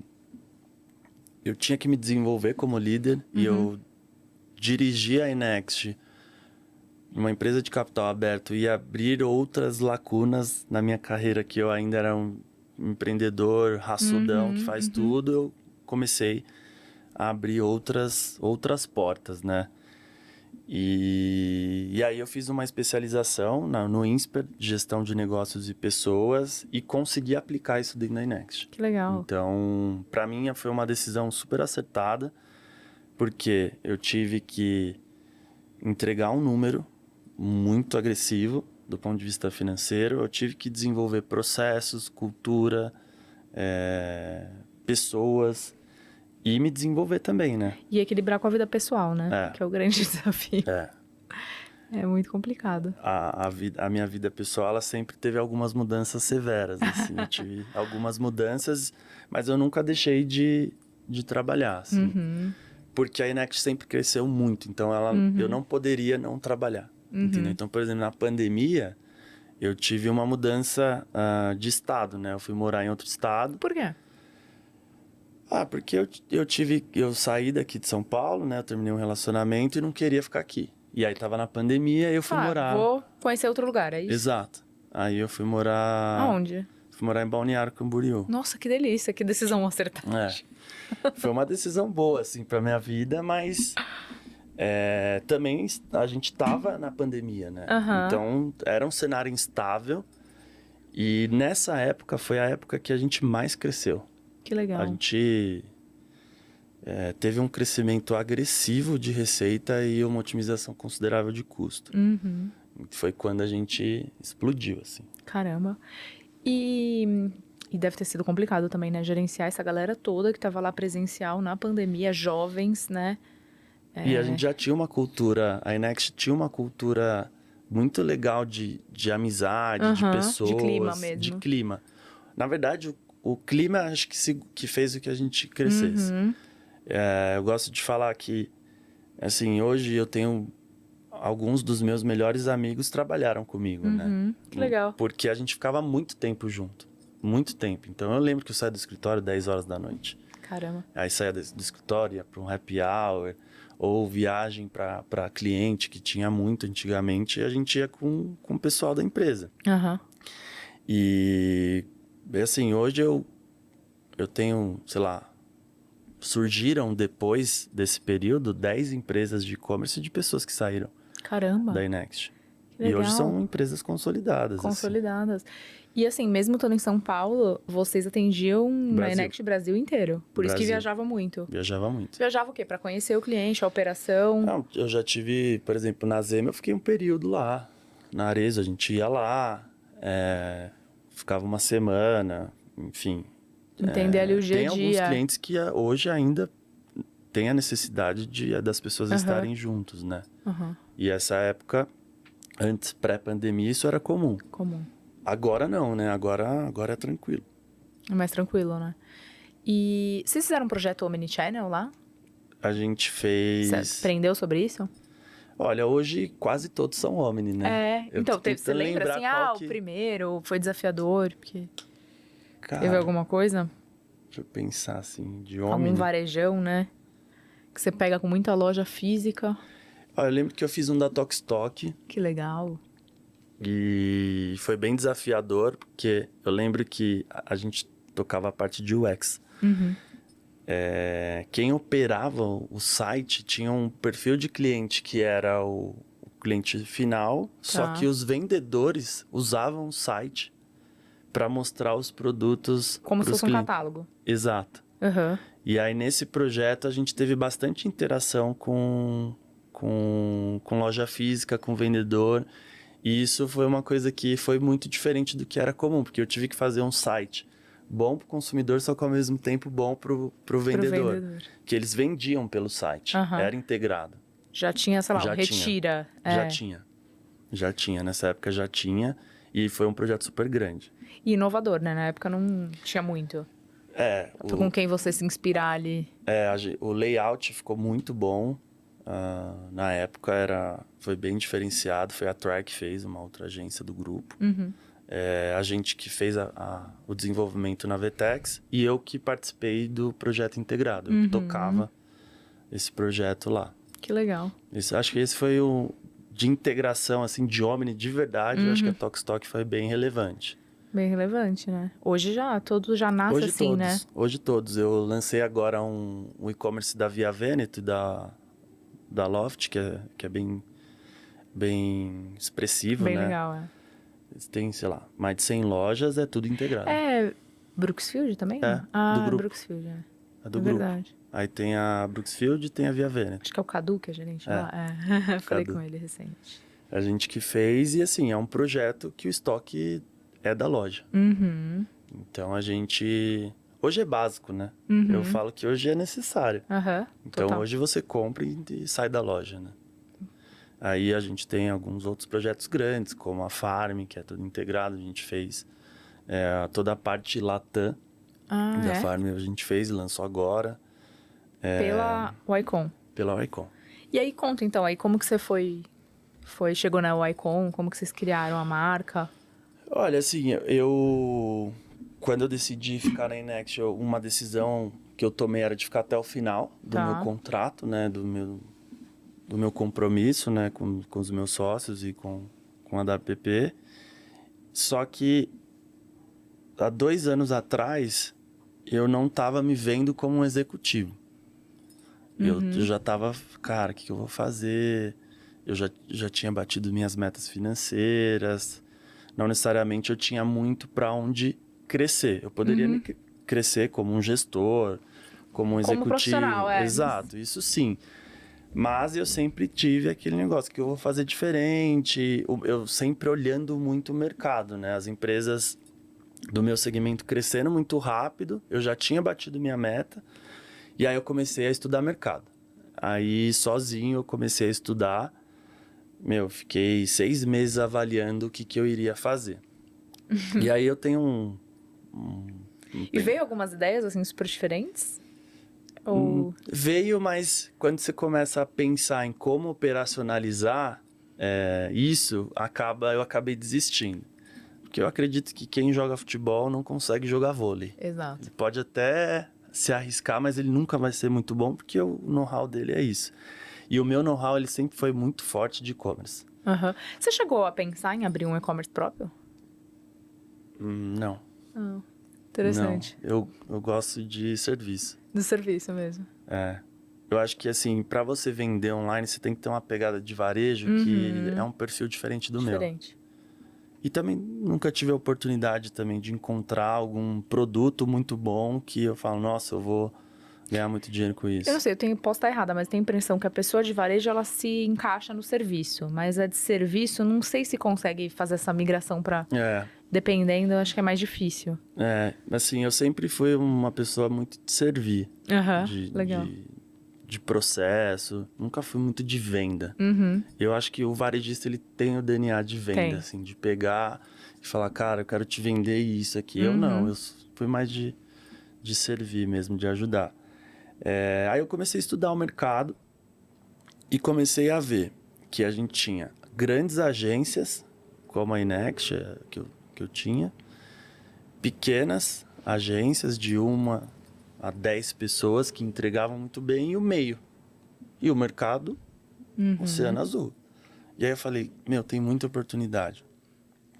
eu tinha que me desenvolver como líder e eu dirigi a iNext, uma empresa de capital aberto, e abrir outras lacunas na minha carreira, que eu ainda era um empreendedor raçudão que faz tudo. Eu comecei a abrir outras portas, né? E aí eu fiz uma especialização no INSPER, gestão de negócios e pessoas, e consegui aplicar isso dentro da iNext. Que legal. Então, para mim foi uma decisão super acertada, porque eu tive que entregar um número muito agressivo do ponto de vista financeiro, eu tive que desenvolver processos, cultura, pessoas... E me desenvolver também, né? E equilibrar com a vida pessoal, né? Que é o grande desafio. É muito complicado. A minha vida pessoal, ela sempre teve algumas mudanças severas, assim. Eu tive algumas mudanças, mas eu nunca deixei de trabalhar, assim. Porque a iNext sempre cresceu muito, então eu não poderia não trabalhar, entendeu? Então, por exemplo, na pandemia, eu tive uma mudança de estado, né? Eu fui morar em outro estado. Por quê? Porque eu saí daqui de São Paulo, né? Eu terminei um relacionamento e não queria ficar aqui. E aí tava na pandemia e eu fui morar... vou conhecer outro lugar, é isso? Exato. Aí eu fui morar... Aonde? Fui morar em Balneário Camboriú. Nossa, que delícia, que decisão acertada. Foi uma decisão boa, assim, pra minha vida, mas... também a gente tava na pandemia, né? Então, era um cenário instável. E nessa época, foi a época que a gente mais cresceu. Que legal. A gente teve um crescimento agressivo de receita e uma otimização considerável de custo. Foi quando a gente explodiu, assim. Caramba. E deve ter sido complicado também, né? Gerenciar essa galera toda que estava lá presencial na pandemia, jovens, né? E a gente já tinha uma cultura, a iNext tinha uma cultura muito legal de amizade, de pessoas. De clima mesmo. De clima. Na verdade, o clima acho que fez o que a gente crescesse. Eu gosto de falar que, assim, hoje eu tenho... Alguns dos meus melhores amigos trabalharam comigo, né? Que legal. Porque a gente ficava muito tempo junto. Muito tempo. Então, eu lembro que eu saía do escritório 10 horas da noite. Caramba. Aí saía do escritório, ia para um happy hour, ou viagem para cliente, que tinha muito antigamente, e a gente ia com o pessoal da empresa. E, assim, hoje eu tenho, sei lá, surgiram depois desse período 10 empresas de e-commerce de pessoas que saíram. Caramba. Da iNext. Legal. E hoje são empresas consolidadas. Consolidadas. Assim. E assim, mesmo estando em São Paulo, vocês atendiam na iNext Brasil inteiro. Por isso que viajava muito. Viajava muito. Viajava o quê? Para conhecer o cliente, a operação? Não, eu já tive, por exemplo, na Zema, eu fiquei um período lá. Na Arezzo, a gente ia lá, ficava uma semana, enfim. Entender ali o dia a dia. Tem alguns clientes que hoje ainda tem a necessidade das pessoas estarem juntos, né? E essa época, antes, pré-pandemia, isso era comum. Agora não, né? Agora é tranquilo. É mais tranquilo, né? E vocês fizeram um projeto Omnichannel lá? A gente fez... Você aprendeu sobre isso? Olha, hoje quase todos são Omni, né? Então, você lembra assim, o primeiro foi desafiador, porque... Cara, Teve alguma coisa? deixa eu pensar assim, de Algum homem. varejão, né? Que você pega com muita loja física. Olha, eu lembro que eu fiz um da Tokstok Que legal. e foi bem desafiador, porque eu lembro que a gente tocava a parte de UX. Uhum. Quem operava o site tinha um perfil de cliente que era o cliente final, só Tá. que os vendedores usavam o site para mostrar os produtos Como se pros fosse um clientes. catálogo. Exato. Aham. E aí, nesse projeto, a gente teve bastante interação com loja física, com vendedor. E isso foi uma coisa que foi muito diferente do que era comum, porque eu tive que fazer um site bom para o consumidor, só que ao mesmo tempo bom para o vendedor. Que eles vendiam pelo site, Aham. era integrado. Já tinha, sei lá, Já um tinha. retira. Já tinha, nessa época já tinha. E foi um projeto super grande. E inovador, né? Na época não tinha muito. Com quem você se inspirar ali. O layout ficou muito bom. Na época foi bem diferenciado. Foi a Track que fez, uma outra agência do grupo. Uhum. A gente que fez o desenvolvimento na Vtex e eu que participei do projeto integrado. Eu que tocava esse projeto lá. Que legal. Acho que esse foi o de integração, assim, de Omni de verdade. Eu acho que a Tokstok foi bem relevante. Bem relevante, né? Hoje todos já nascem Hoje assim, todos, né? Hoje todos. Eu lancei agora um e-commerce da Via Veneto e da Loft, que é bem expressivo, Bem né? legal, Tem, sei lá, mais de 100 lojas, é tudo integrado. Brooksfield também? Do grupo. Brooksfield, É do grupo. Verdade. Aí tem a Brooksfield e tem a Via Veneto. Acho que é o Cadu que é gerente lá. Falei com ele recente. A gente que fez e, assim, é um projeto que o estoque é da loja. Uhum. Então, a gente... Hoje é básico, né? Uhum. Eu falo que hoje é necessário. Então, Total. hoje você compra e sai da loja, né? Aí, a gente tem alguns outros projetos grandes, como a Farm, que é tudo integrado. A gente fez toda a parte Latam da Farm. A gente fez e lançou agora. Pela Wycom. Pela Wycom. E aí, conta então, aí como que você chegou na Wycom, como que vocês criaram a marca? Olha, assim, quando eu decidi ficar na Inext, uma decisão que eu tomei era de ficar até o final do meu contrato, né, do meu compromisso, né, com os meus sócios e com a WPP. Só que há 2 anos atrás, eu não estava me vendo como um executivo. Eu já estava, cara, o que eu vou fazer? Eu já tinha batido minhas metas financeiras. Não necessariamente eu tinha muito para onde crescer. Eu poderia crescer como um gestor, como um executivo. Como profissional, Exato, isso sim. Mas eu sempre tive aquele negócio que eu vou fazer diferente. Eu sempre olhando muito o mercado, né? As empresas do meu segmento crescendo muito rápido. Eu já tinha batido minha meta. E aí eu comecei a estudar mercado. Aí sozinho eu comecei a estudar. Fiquei 6 meses avaliando o que eu iria fazer. E aí eu tenho E veio algumas ideias, assim, super diferentes? Ou... Veio, mas quando você começa a pensar em como operacionalizar isso, eu acabei desistindo. Porque eu acredito que quem joga futebol não consegue jogar vôlei. Exato. Ele pode até se arriscar, mas ele nunca vai ser muito bom, porque o know-how dele é isso. E o meu know-how, ele sempre foi muito forte de e-commerce. Uhum. Você chegou a pensar em abrir um e-commerce próprio? Não. Interessante. Não. Eu gosto de serviço. Do serviço mesmo. Eu acho que, assim, para você vender online, você tem que ter uma pegada de varejo que é um perfil diferente do meu. E também nunca tive a oportunidade também de encontrar algum produto muito bom que eu falo, nossa, eu vou ganhar muito dinheiro com isso. Eu não sei, posso estar errada, mas tenho a impressão que a pessoa de varejo, ela se encaixa no serviço. Mas a de serviço, não sei se consegue fazer essa migração para... Dependendo, eu acho que é mais difícil. Assim, eu sempre fui uma pessoa muito de servir. Legal. De processo, nunca fui muito de venda. Eu acho que o varejista, ele tem o DNA de venda, assim, de pegar e falar, cara, eu quero te vender isso aqui. Eu não, eu fui mais de servir mesmo, de ajudar. Aí eu comecei a estudar o mercado e comecei a ver que a gente tinha grandes agências, como a Inext, que eu tinha, pequenas agências de 1 a 10 pessoas que entregavam muito bem e o meio. E o mercado, Oceano Azul. E aí eu falei, tem muita oportunidade.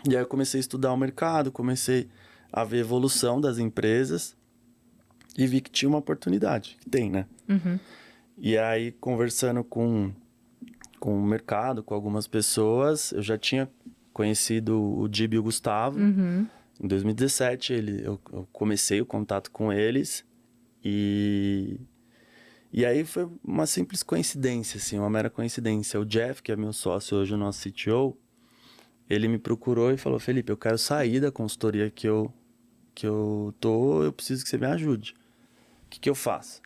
E aí eu comecei a estudar o mercado, comecei a ver a evolução das empresas e vi que tinha uma oportunidade, que tem, né? E aí, conversando com o mercado, com algumas pessoas, eu já tinha conhecido o Dib e o Gustavo. Em 2017, eu comecei o contato com eles e aí foi uma simples coincidência, assim, uma mera coincidência. O Jeff, que é meu sócio hoje, o nosso CTO, ele me procurou e falou, Felipe, eu quero sair da consultoria que eu preciso que você me ajude. O que eu faço?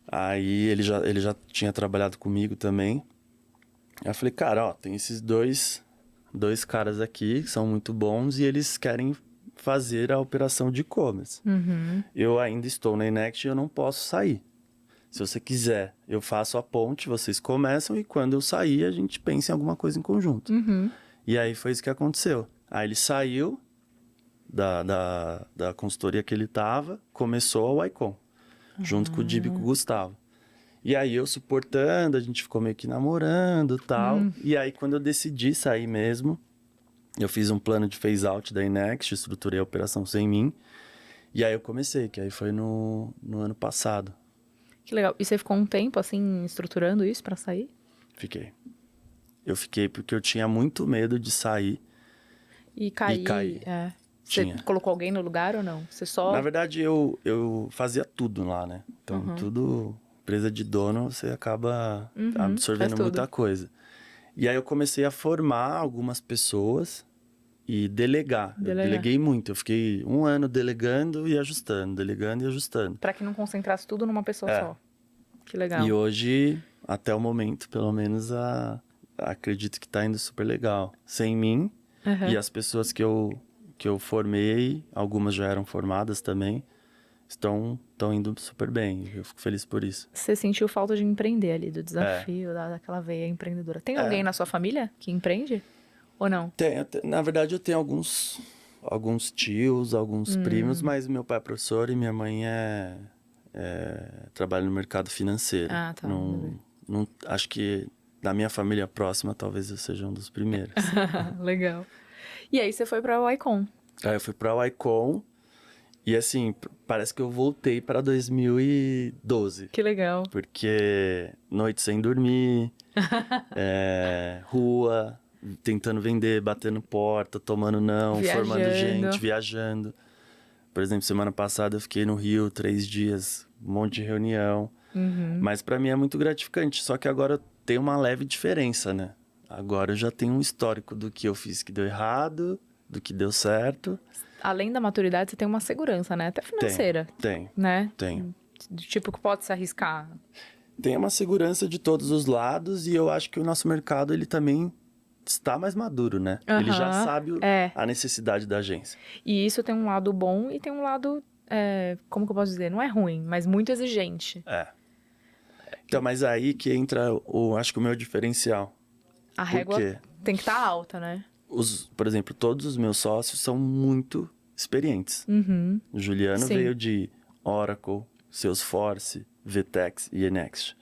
Aí ele já tinha trabalhado comigo também. Aí eu falei, cara, tem esses dois caras aqui que são muito bons e eles querem fazer a operação de e-commerce. Eu ainda estou na Inext e eu não posso sair. Se você quiser, eu faço a ponte, vocês começam e quando eu sair, a gente pensa em alguma coisa em conjunto. E aí foi isso que aconteceu. Aí ele saiu da consultoria que ele estava, começou a Icon, junto com o Dib e com o Gustavo. E aí eu suportando, a gente ficou meio que namorando e tal. E aí quando eu decidi sair mesmo, eu fiz um plano de phase-out da Inext, estruturei a operação sem mim. E aí eu comecei, que aí foi no ano passado. Que legal. E você ficou um tempo, assim, estruturando isso pra sair? Fiquei. Eu fiquei porque eu tinha muito medo de sair e cair. Você Tinha. colocou alguém no lugar ou não? Você só... Na verdade, eu fazia tudo lá, né? Então, tudo... Empresa de dono, você acaba absorvendo muita coisa. E aí eu comecei a formar algumas pessoas e delegar. Eu deleguei muito. Eu fiquei 1 ano delegando e ajustando, delegando e ajustando. Pra que não concentrasse tudo numa pessoa só. Que legal. E hoje, até o momento, pelo menos, acredito que tá indo super legal. Sem mim e as pessoas que eu formei, algumas já eram formadas também, estão indo super bem. Eu fico feliz por isso. Você sentiu falta de empreender ali, do desafio, daquela veia empreendedora. Tem alguém na sua família que empreende? Ou não? Na verdade, eu tenho alguns tios, alguns primos, mas meu pai é professor e minha mãe trabalha no mercado financeiro. Ah, tá. Não, acho que da minha família próxima, talvez eu seja um dos primeiros. Legal. E aí você foi pra Icon? Aí eu fui pra Icon. E assim, parece que eu voltei para 2012. Que legal. Porque noite sem dormir, rua, tentando vender, batendo porta, tomando não, formando gente, viajando. Por exemplo, semana passada eu fiquei no Rio 3 dias, um monte de reunião. Mas para mim é muito gratificante, só que agora tem uma leve diferença, né? Agora eu já tenho um histórico do que eu fiz que deu errado, do que deu certo. Além da maturidade, você tem uma segurança, né? Até financeira. Tem. Né? Tem. Tipo, que pode se arriscar. Tem uma segurança de todos os lados e eu acho que o nosso mercado, ele também está mais maduro, né? Ele já sabe a necessidade da agência. E isso tem um lado bom e tem um lado, como que eu posso dizer? Não é ruim, mas muito exigente. Então, mas aí que entra, acho que o meu diferencial. A régua tem que estar alta, né? Por exemplo, todos os meus sócios são muito experientes. O Juliano veio de Oracle, Salesforce, VTEX e Enext.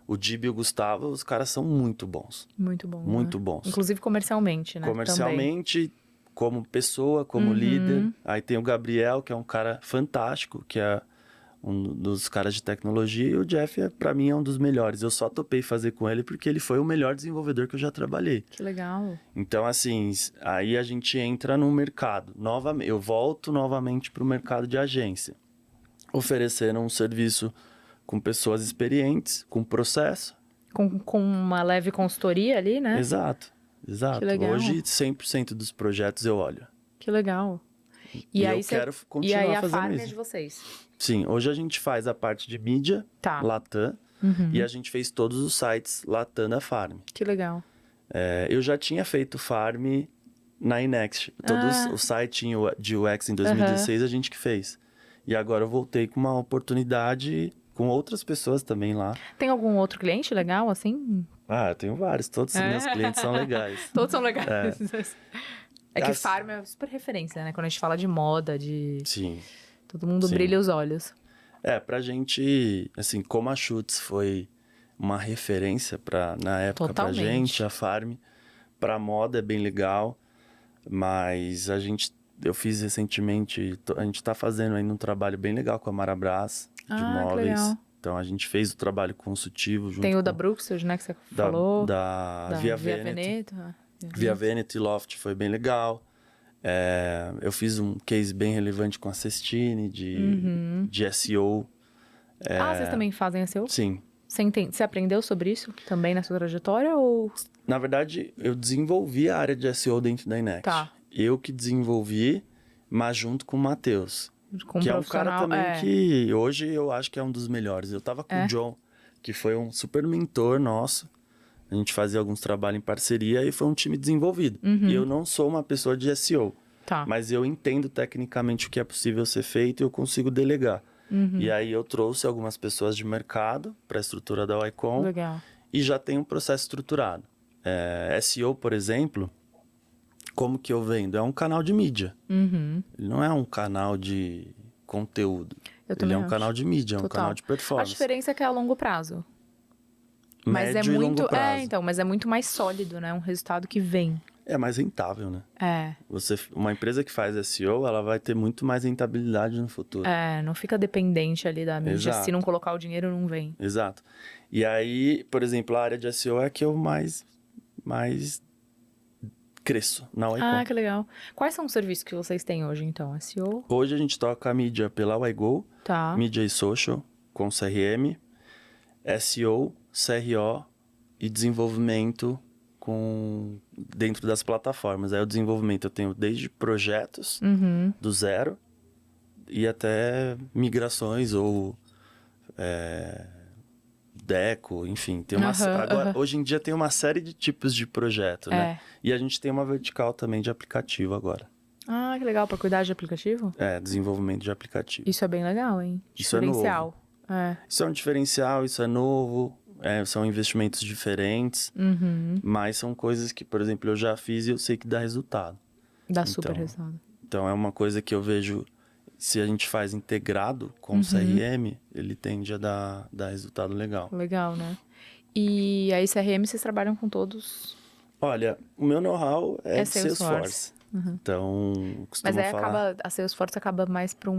O Dib e o Gustavo, os caras são muito bons. Muito bom. Muito né? bons. Inclusive comercialmente, né? Comercialmente, como pessoa, como líder. Aí tem o Gabriel, que é um cara fantástico, que é um dos caras de tecnologia. E o Jeff, pra mim, é um dos melhores. Eu só topei fazer com ele porque ele foi o melhor desenvolvedor que eu já trabalhei. Que legal. Então, assim, aí a gente entra no mercado. Eu volto novamente pro mercado de agência. Oferecendo um serviço com pessoas experientes, com processo. Com uma leve consultoria ali, né? Exato. Que legal. Hoje, 100% dos projetos eu olho. Que legal. E aí eu quero continuar fazendo isso. E aí a farm é de vocês? Sim, hoje a gente faz a parte de mídia, Latam, e a gente fez todos os sites Latam da Farm. Que legal. Eu já tinha feito Farm na Inext. Todos o site de UX em 2016 a gente que fez. E agora eu voltei com uma oportunidade com outras pessoas também lá. Tem algum outro cliente legal, assim? Eu tenho vários. Todos os meus clientes são legais. Todos são legais. É que Farm é super referência, né? Quando a gente fala de moda, Sim. todo mundo Sim. brilha os olhos. Pra gente, assim, como a Schutz foi uma referência na época Totalmente. pra gente, a Farm, pra moda é bem legal, mas eu fiz recentemente, a gente tá fazendo ainda um trabalho bem legal com a Marabras, de Ah, que móveis. legal. Então a gente fez o trabalho consultivo junto Tem o com da Bruxels, né, que você falou. da Via Veneto. Via Veneto e Loft foi bem legal. Eu fiz um case bem relevante com a Cestine de SEO. Vocês também fazem SEO? Sim. Você aprendeu sobre isso também na sua trajetória ou... Na verdade, eu desenvolvi a área de SEO dentro da Inext. Tá. Eu que desenvolvi, mas junto com o Matheus. Com que é um profissional, cara também que hoje eu acho que é um dos melhores. Eu tava com o John, que foi um super mentor nosso. A gente fazia alguns trabalhos em parceria e foi um time desenvolvido. E eu não sou uma pessoa de SEO, Tá. mas eu entendo tecnicamente o que é possível ser feito e eu consigo delegar. E aí eu trouxe algumas pessoas de mercado para a estrutura da Wycom. Legal. E já tem um processo estruturado. SEO, por exemplo, como que eu vendo? É um canal de mídia. Ele não é um canal de conteúdo. Ele é um canal de mídia, é um canal de performance. A diferença é que é a longo prazo. Mas Médio é e muito, longo prazo. mas é muito mais sólido, né? Um resultado que vem. É mais rentável, né? É. Uma empresa que faz SEO, ela vai ter muito mais rentabilidade no futuro. Não fica dependente ali da mídia. Exato. Se não colocar o dinheiro, não vem. Exato. E aí, por exemplo, a área de SEO é a que eu mais cresço na Wycom. Que legal. Quais são os serviços que vocês têm hoje, então? SEO? Hoje a gente toca a mídia pela Wygo, Tá. mídia e social com CRM, SEO, CRO e desenvolvimento dentro das plataformas. Aí o desenvolvimento eu tenho desde projetos do zero e até migrações ou deco, enfim. Tem agora, hoje em dia tem uma série de tipos de projeto, né? E a gente tem uma vertical também de aplicativo agora. Que legal. Pra cuidar de aplicativo? Desenvolvimento de aplicativo. Isso é bem legal, hein? Isso é Diferencial. Isso é um diferencial, isso é novo. São investimentos diferentes, mas são coisas que, por exemplo, eu já fiz e eu sei que dá resultado. Dá super resultado. Então, é uma coisa que eu vejo, se a gente faz integrado com o CRM, ele tende a dar resultado legal. Legal, né? E aí, CRM, vocês trabalham com todos? Olha, o meu know-how é de Salesforce. Então, eu costumo Mas aí falar... a Salesforce acaba mais para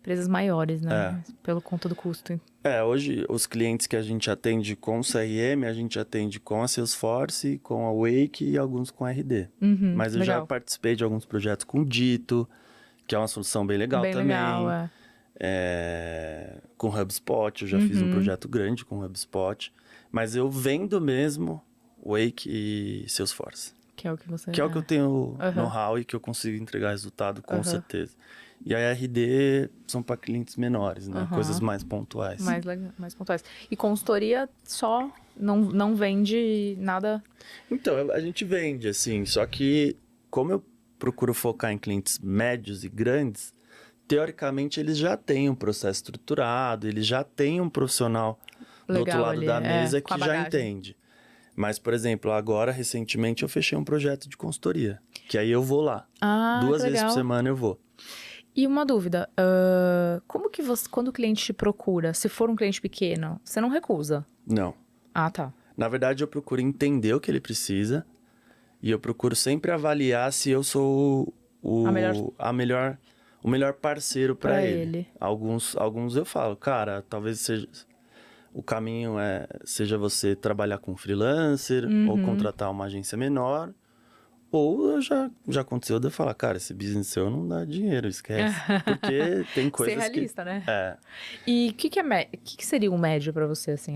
empresas maiores, né? Pelo conta do custo. Hoje os clientes que a gente atende com o CRM, a gente atende com a Salesforce, com a Wake e alguns com a RD. Mas eu já participei de alguns projetos com o Dito, que é uma solução bem legal também. Legal, com o HubSpot, eu já fiz um projeto grande com o HubSpot. Mas eu vendo mesmo Wake e Salesforce. Que é o que você... Que é o que eu tenho know-how e que eu consigo entregar resultado com certeza. E a RD são para clientes menores, né? Coisas mais pontuais. Mais pontuais. E consultoria só não vende nada? Então, a gente vende, assim. Só que, como eu procuro focar em clientes médios e grandes, teoricamente eles já têm um processo estruturado, eles já têm um profissional do outro lado da mesa que já entende. Mas, por exemplo, agora, recentemente, eu fechei um projeto de consultoria. Que aí eu vou lá. 2 vezes por semana eu vou. E uma dúvida, como que quando o cliente te procura, se for um cliente pequeno, você não recusa? Não. Tá. Na verdade, eu procuro entender o que ele precisa e eu procuro sempre avaliar se eu sou o melhor parceiro para ele. Alguns eu falo, cara, talvez seja... O caminho seja você trabalhar com freelancer ou contratar uma agência menor. Ou já aconteceu de eu falar, cara, esse business seu não dá dinheiro, esquece. Porque tem coisas Ser realista, né? É. E o que seria um médio pra você, assim?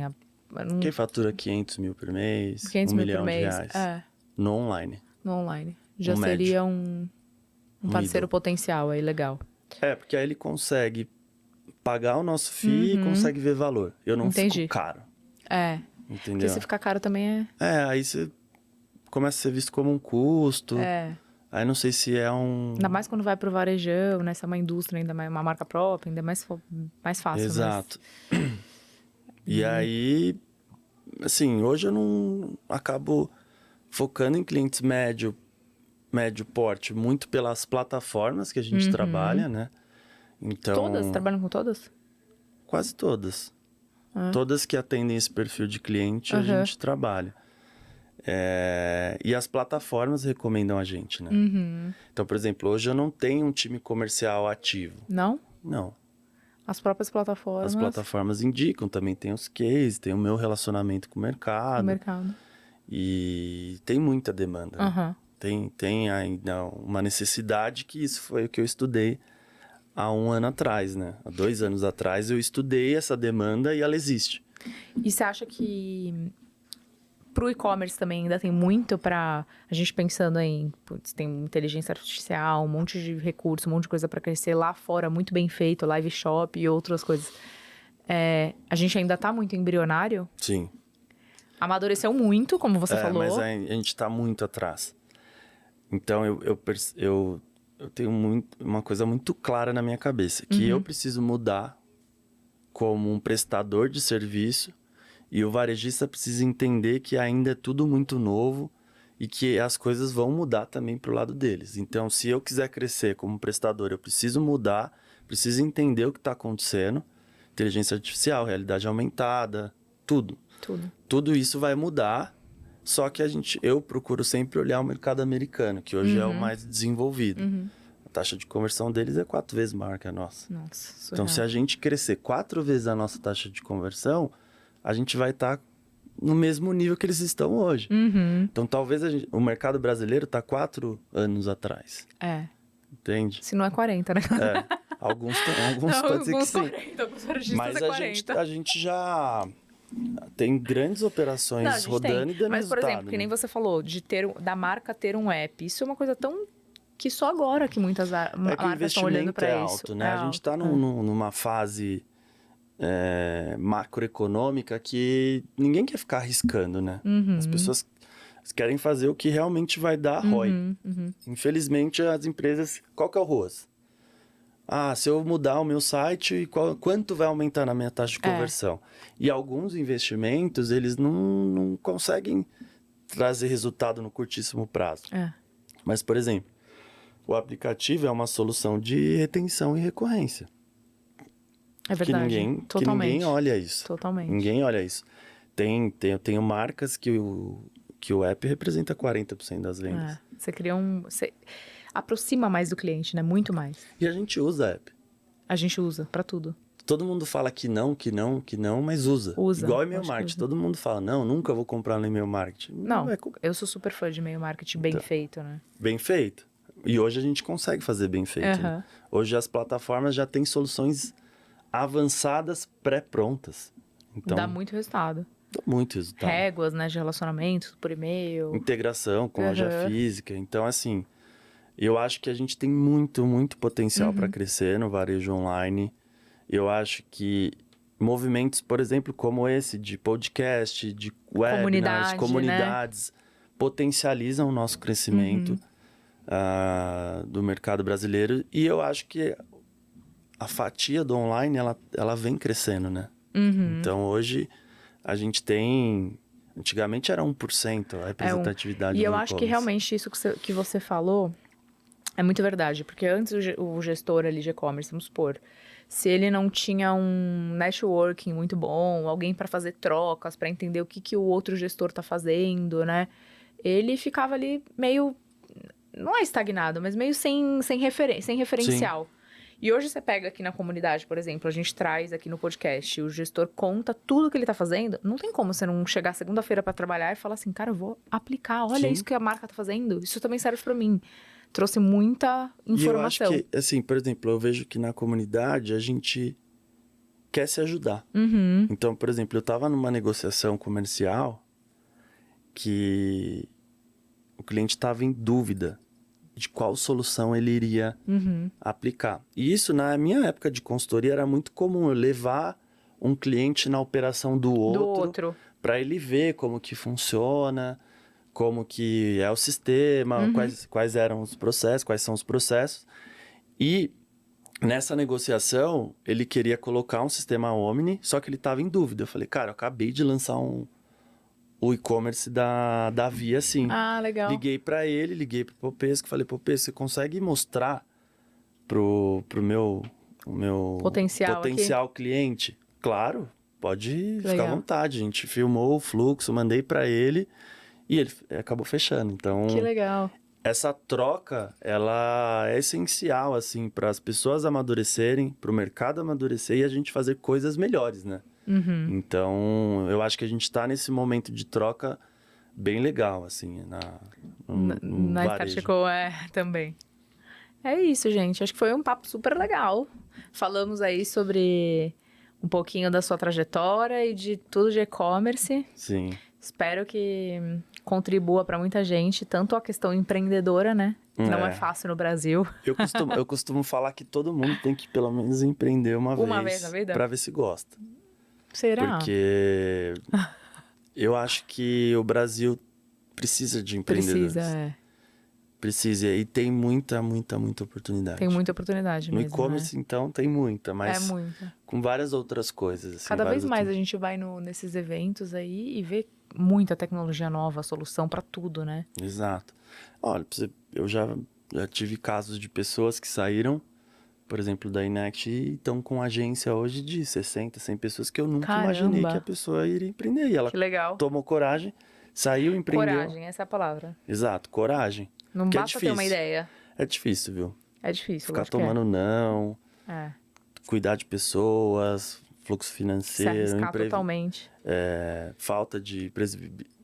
Quem fatura 500 mil por mês, 500 1 mil milhão por mês, de reais. No online. No online. Já seria um parceiro potencial aí, legal. Porque aí ele consegue pagar o nosso FII e consegue ver valor. Eu não fico caro. Entendeu? Porque se ficar caro também é... aí você começa a ser visto como um custo. Aí não sei se é um... Ainda mais quando vai pro varejão, né? Se é uma indústria, ainda mais uma marca própria, ainda é mais fácil. Exato. E aí, assim, hoje eu não acabo focando em clientes médio médio porte, muito pelas plataformas que a gente trabalha, né? Então, Todas? Trabalham com todas? quase todas. Ah. Todas que atendem esse perfil de cliente, a Aham. gente trabalha. E as plataformas recomendam a gente, né? Então, por exemplo, hoje eu não tenho um time comercial ativo. Não? Não. As próprias plataformas. As plataformas indicam, também tem os cases, tem o meu relacionamento com o No mercado. mercado. E tem muita demanda. Né? Aham. Tem ainda uma necessidade, que isso foi o que eu estudei há 1 ano atrás, né? Há 2 anos atrás eu estudei essa demanda e ela existe. E você acha que pro e-commerce também ainda tem muito pra a gente pensando em, putz, tem inteligência artificial, um monte de recurso, um monte de coisa pra crescer lá fora, muito bem feito, live shop e outras coisas. A gente ainda tá muito embrionário? Sim. Amadureceu muito, como você falou. Mas a gente está muito atrás. Então, eu tenho uma coisa muito clara na minha cabeça, que eu preciso mudar como um prestador de serviço e o varejista precisa entender que ainda é tudo muito novo e que as coisas vão mudar também para o lado deles. Então, se eu quiser crescer como prestador, eu preciso mudar, preciso entender o que está acontecendo, inteligência artificial, realidade aumentada, tudo. Tudo isso vai mudar, só que eu procuro sempre olhar o mercado americano, que hoje é o mais desenvolvido. A taxa de conversão deles é 4 vezes maior que a nossa. Nossa, Então, se a gente crescer 4 vezes a nossa taxa de conversão, a gente vai estar no mesmo nível que eles estão hoje. Então, talvez o mercado brasileiro está 4 anos atrás. Entende? Se não é 40, né? Alguns podem dizer que sim. 40, alguns varejistas Mas é 40. a gente já tem grandes operações Não, a gente rodando tem. e dando Mas, por resultado, exemplo, que nem né? você falou, da marca ter um app. Isso é uma coisa tão... que só agora que muitas É que o marcas estão olhando investimento para é isso. alto, né? A gente está numa fase macroeconômica que ninguém quer ficar arriscando, né? As pessoas querem fazer o que realmente vai dar ROI. Infelizmente, as empresas... Qual que é o ROAS? Se eu mudar o meu site, quanto vai aumentar na minha taxa de conversão? E alguns investimentos, eles não conseguem trazer resultado no curtíssimo prazo. Mas, por exemplo, o aplicativo é uma solução de retenção e recorrência. É verdade. Que ninguém olha isso. Totalmente. Ninguém olha isso. Eu tenho marcas que o app representa 40% das vendas. Você cria você aproxima mais do cliente, né? Muito mais. E a gente usa app. A gente usa pra tudo. Todo mundo fala que não, mas usa. Igual e-mail marketing. Todo mundo fala, não, nunca vou comprar no e-mail marketing. Não, eu sou super fã de e-mail marketing bem feito, né? Bem feito. E hoje a gente consegue fazer bem feito. Né? Hoje as plataformas já têm soluções avançadas pré-prontas. Então, dá muito resultado. Dá muito resultado. Réguas, né, de relacionamento por e-mail. Integração com loja física. Então, assim, eu acho que a gente tem muito, muito potencial para crescer no varejo online. Eu acho que movimentos, por exemplo, como esse de podcast, de webinars, comunidades, potencializam o nosso crescimento do mercado brasileiro. E eu acho que a fatia do online, ela vem crescendo, né? Então, hoje, a gente tem... Antigamente era 1% a representatividade do E eu acho que e-commerce. realmente isso que você falou é muito verdade. Porque antes o gestor ali de e-commerce, vamos supor, se ele não tinha um networking muito bom, alguém para fazer trocas, para entender o que o outro gestor tá fazendo, né? Ele ficava ali meio... Não é estagnado, mas meio sem referencial. Sim. E hoje você pega aqui na comunidade, por exemplo, a gente traz aqui no podcast, o gestor conta tudo que ele tá fazendo. Não tem como você não chegar segunda-feira para trabalhar e falar assim, cara, eu vou aplicar, olha isso que a marca tá fazendo, isso também serve para mim. Trouxe muita informação. E eu acho que, assim, por exemplo, eu vejo que na comunidade a gente quer se ajudar. Então, por exemplo, eu tava numa negociação comercial que o cliente estava em dúvida de qual solução ele iria aplicar. E isso, na minha época de consultoria, era muito comum eu levar um cliente na operação do outro. Para ele ver como que funciona, como que é o sistema, quais eram os processos, quais são os processos. E nessa negociação, ele queria colocar um sistema Omni, só que ele estava em dúvida. Eu falei, cara, eu acabei de lançar o e-commerce da Via, sim. Ah, legal. Liguei para ele, liguei pro Popesco, falei, Popesco, você consegue mostrar pro o meu Potencial cliente? Claro, pode ficar à Legal. vontade. A gente filmou o fluxo, mandei para ele e ele acabou fechando. Então, Que legal. essa troca, ela é essencial, assim, para as pessoas amadurecerem, para o mercado amadurecer e a gente fazer coisas melhores, né? Uhum. Então, eu acho que a gente está nesse momento de troca bem legal, assim, no Na varejo. Startco também. É isso, gente. Acho que foi um papo super legal. Falamos aí sobre um pouquinho da sua trajetória e de tudo de e-commerce. Sim. Espero que contribua para muita gente, tanto a questão empreendedora, né? Que não é fácil no Brasil. Eu costumo falar que todo mundo tem que pelo menos empreender uma vez na vida? para ver se gosta. Será? Porque eu acho que o Brasil precisa de empreendedores. Precisa. E tem muita oportunidade. Tem muita oportunidade no mesmo, e-commerce, né? então, tem muita, mas muita. com várias outras coisas. Assim, Cada vez mais a gente vai nesses eventos aí e vê muita tecnologia nova, solução para tudo, né? Exato. Olha, eu já tive casos de pessoas que saíram, por exemplo, da Inext e estão com agência hoje de 60, 100 pessoas que eu nunca imaginei que a pessoa iria empreender. E ela que legal. tomou coragem, saiu, empreendeu. Coragem, essa é a palavra. Exato, coragem. Não basta ter uma ideia. É difícil, viu? É difícil. Ficar tomando não, cuidar de pessoas, fluxo financeiro, se arriscar totalmente. Falta de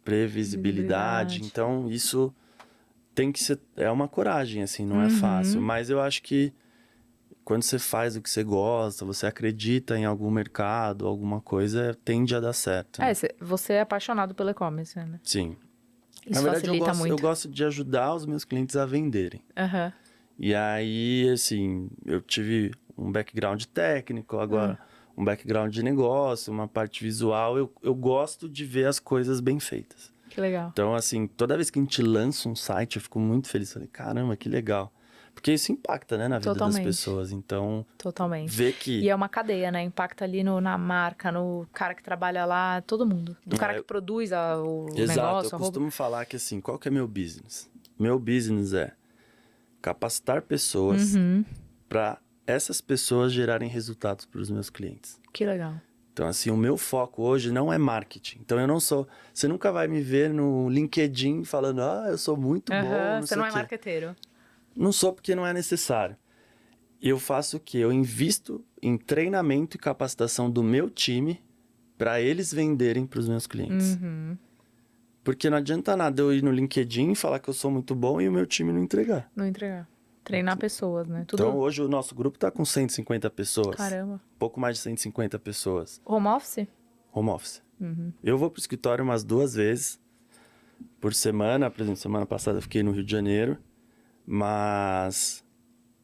previsibilidade. Então, isso tem que ser... É uma coragem, assim, não é fácil. Mas eu acho que quando você faz o que você gosta, você acredita em algum mercado, alguma coisa, tende a dar certo. Né? Você é apaixonado pelo e-commerce, né? Sim. Isso Na verdade, facilita muito. eu gosto de ajudar os meus clientes a venderem. E aí, assim, eu tive um background técnico, agora um background de negócio, uma parte visual. Eu gosto de ver as coisas bem feitas. Que legal. Então, assim, toda vez que a gente lança um site, eu fico muito feliz. Falei, caramba, que legal. Porque isso impacta, né, na vida das pessoas. Então, ver que... E é uma cadeia, né? Impacta ali na marca, no cara que trabalha lá, todo mundo. Do cara que produz o negócio, Exato, eu costumo falar que, assim, qual que é meu business? Meu business é capacitar pessoas para essas pessoas gerarem resultados para os meus clientes. Que legal. Então, assim, o meu foco hoje não é marketing. Então, eu não sou... Você nunca vai me ver no LinkedIn falando, eu sou muito bom, Você não é marqueteiro. Não sou, porque não é necessário. Eu faço o quê? Eu invisto em treinamento e capacitação do meu time para eles venderem para os meus clientes. Porque não adianta nada eu ir no LinkedIn e falar que eu sou muito bom e o meu time não entregar. Não entregar. Treinar pessoas, né? Então, hoje o nosso grupo está com 150 pessoas. Caramba. Pouco mais de 150 pessoas. Home office? Home office. Eu vou para o escritório umas 2 vezes por semana. Por exemplo, semana passada eu fiquei no Rio de Janeiro. Mas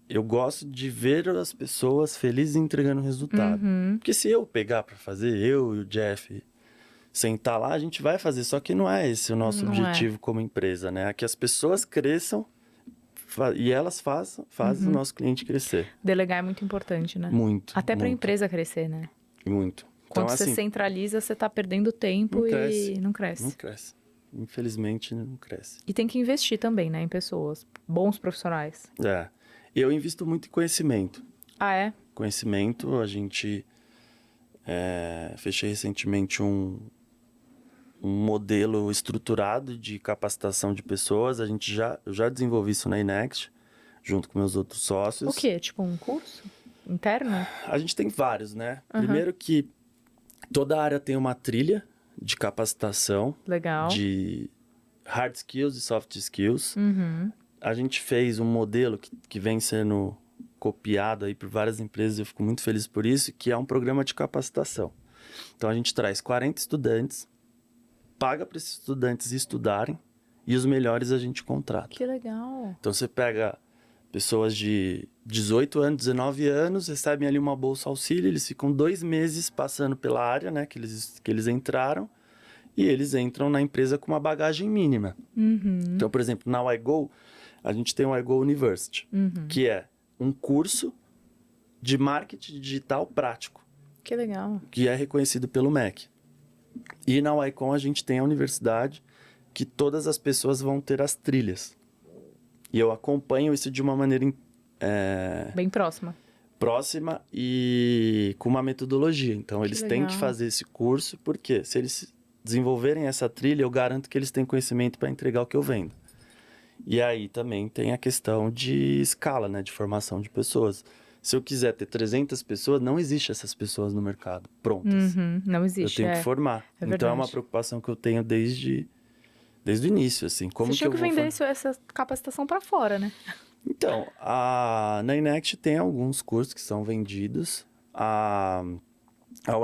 eu gosto de ver as pessoas felizes entregando resultado. Porque se eu pegar para fazer, eu e o Jeff sentar lá, a gente vai fazer. Só que não é esse o nosso objetivo como empresa, né? É que as pessoas cresçam e elas fazem o nosso cliente crescer. Delegar é muito importante, né? Muito. Até para a empresa crescer, né? Muito. Quando então, você assim, centraliza, você tá perdendo tempo e não cresce. Não cresce. Infelizmente, não cresce. E tem que investir também, né? Em pessoas. Bons profissionais. Eu invisto muito em conhecimento. Ah, é? Conhecimento, a gente... fechei recentemente um modelo estruturado de capacitação de pessoas. Eu já desenvolvi isso na Inext, junto com meus outros sócios. O quê? Tipo um curso interno? A gente tem vários, né? Primeiro que toda área tem uma trilha de capacitação. Legal. De hard skills e soft skills. A gente fez um modelo que vem sendo copiado aí por várias empresas, eu fico muito feliz por isso, que é um programa de capacitação. Então, a gente traz 40 estudantes, paga para esses estudantes estudarem e os melhores a gente contrata. Que legal. Então, você pega pessoas de 18 anos, 19 anos, recebem ali uma bolsa auxílio, eles ficam 2 meses passando pela área, né, que eles entraram, e eles entram na empresa com uma bagagem mínima. Então, por exemplo, na iGo, a gente tem o iGo University, que é um curso de marketing digital prático. Que legal. Que é reconhecido pelo MEC. E na YCon a gente tem a universidade que todas as pessoas vão ter as trilhas. E eu acompanho isso de uma maneira Bem próxima. próxima e com uma metodologia. Então, eles têm que legal. fazer esse curso, porque se eles desenvolverem essa trilha, eu garanto que eles têm conhecimento para entregar o que eu vendo. E aí também tem a questão de escala, né? De formação de pessoas. Se eu quiser ter 300 pessoas, não existe essas pessoas no mercado prontas. Não Eu existe. tenho que formar. É Então é uma verdade. preocupação que eu tenho desde o início, assim. Como Você que tinha eu que vou vender essa capacitação pra fora, né? Então, na Inext tem alguns cursos que são vendidos. A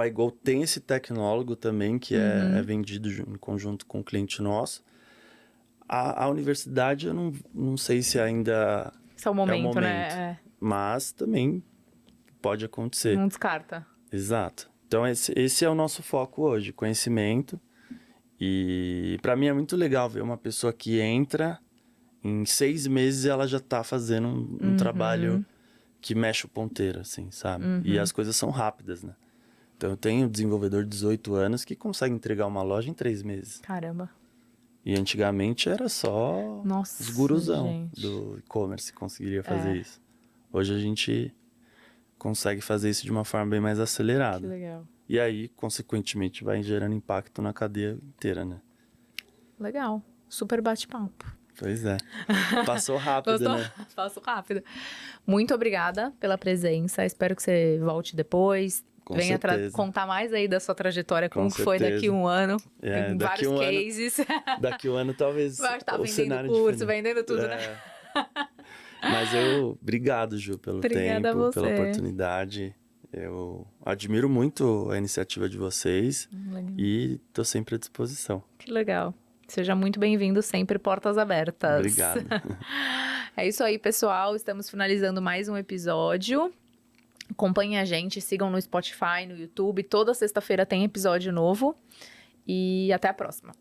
YGO tem esse tecnólogo também, que é vendido em conjunto com um cliente nosso. A universidade, eu não sei se ainda Esse é o momento, né? mas também pode acontecer. Não descarta. Exato. Então, esse é o nosso foco hoje, conhecimento. E para mim é muito legal ver uma pessoa que entra, em 6 meses ela já tá fazendo um trabalho que mexe o ponteiro, assim, sabe? E as coisas são rápidas, né? Então, eu tenho um desenvolvedor de 18 anos que consegue entregar uma loja em 3 meses. Caramba. E antigamente era só Nossa, os guruzão gente. do e-commerce que conseguiria fazer isso. Hoje a gente consegue fazer isso de uma forma bem mais Que acelerada. legal. E aí, consequentemente, vai gerando impacto na cadeia inteira, né? Legal. Super bate-papo. Pois é. Passou rápido, Gostou? né? Passo rápido. Muito obrigada pela presença. Espero que você volte depois. Com Venha certeza. contar mais aí da sua trajetória, Com como que foi certeza. daqui um ano. É, Tem daqui vários um ano- cases. Daqui um ano, talvez Vai estar o vendendo cenário curso, diferente. vendendo tudo, né? É. Mas obrigado, Ju, pelo Obrigada a tempo, você. pela oportunidade. Eu admiro muito a iniciativa de vocês Legal. e tô sempre à disposição. Que legal. Seja muito bem-vindo, sempre portas abertas. Obrigado. É isso aí, pessoal. Estamos finalizando mais um episódio. Acompanhem a gente, sigam no Spotify, no YouTube. Toda sexta-feira tem episódio novo. E até a próxima.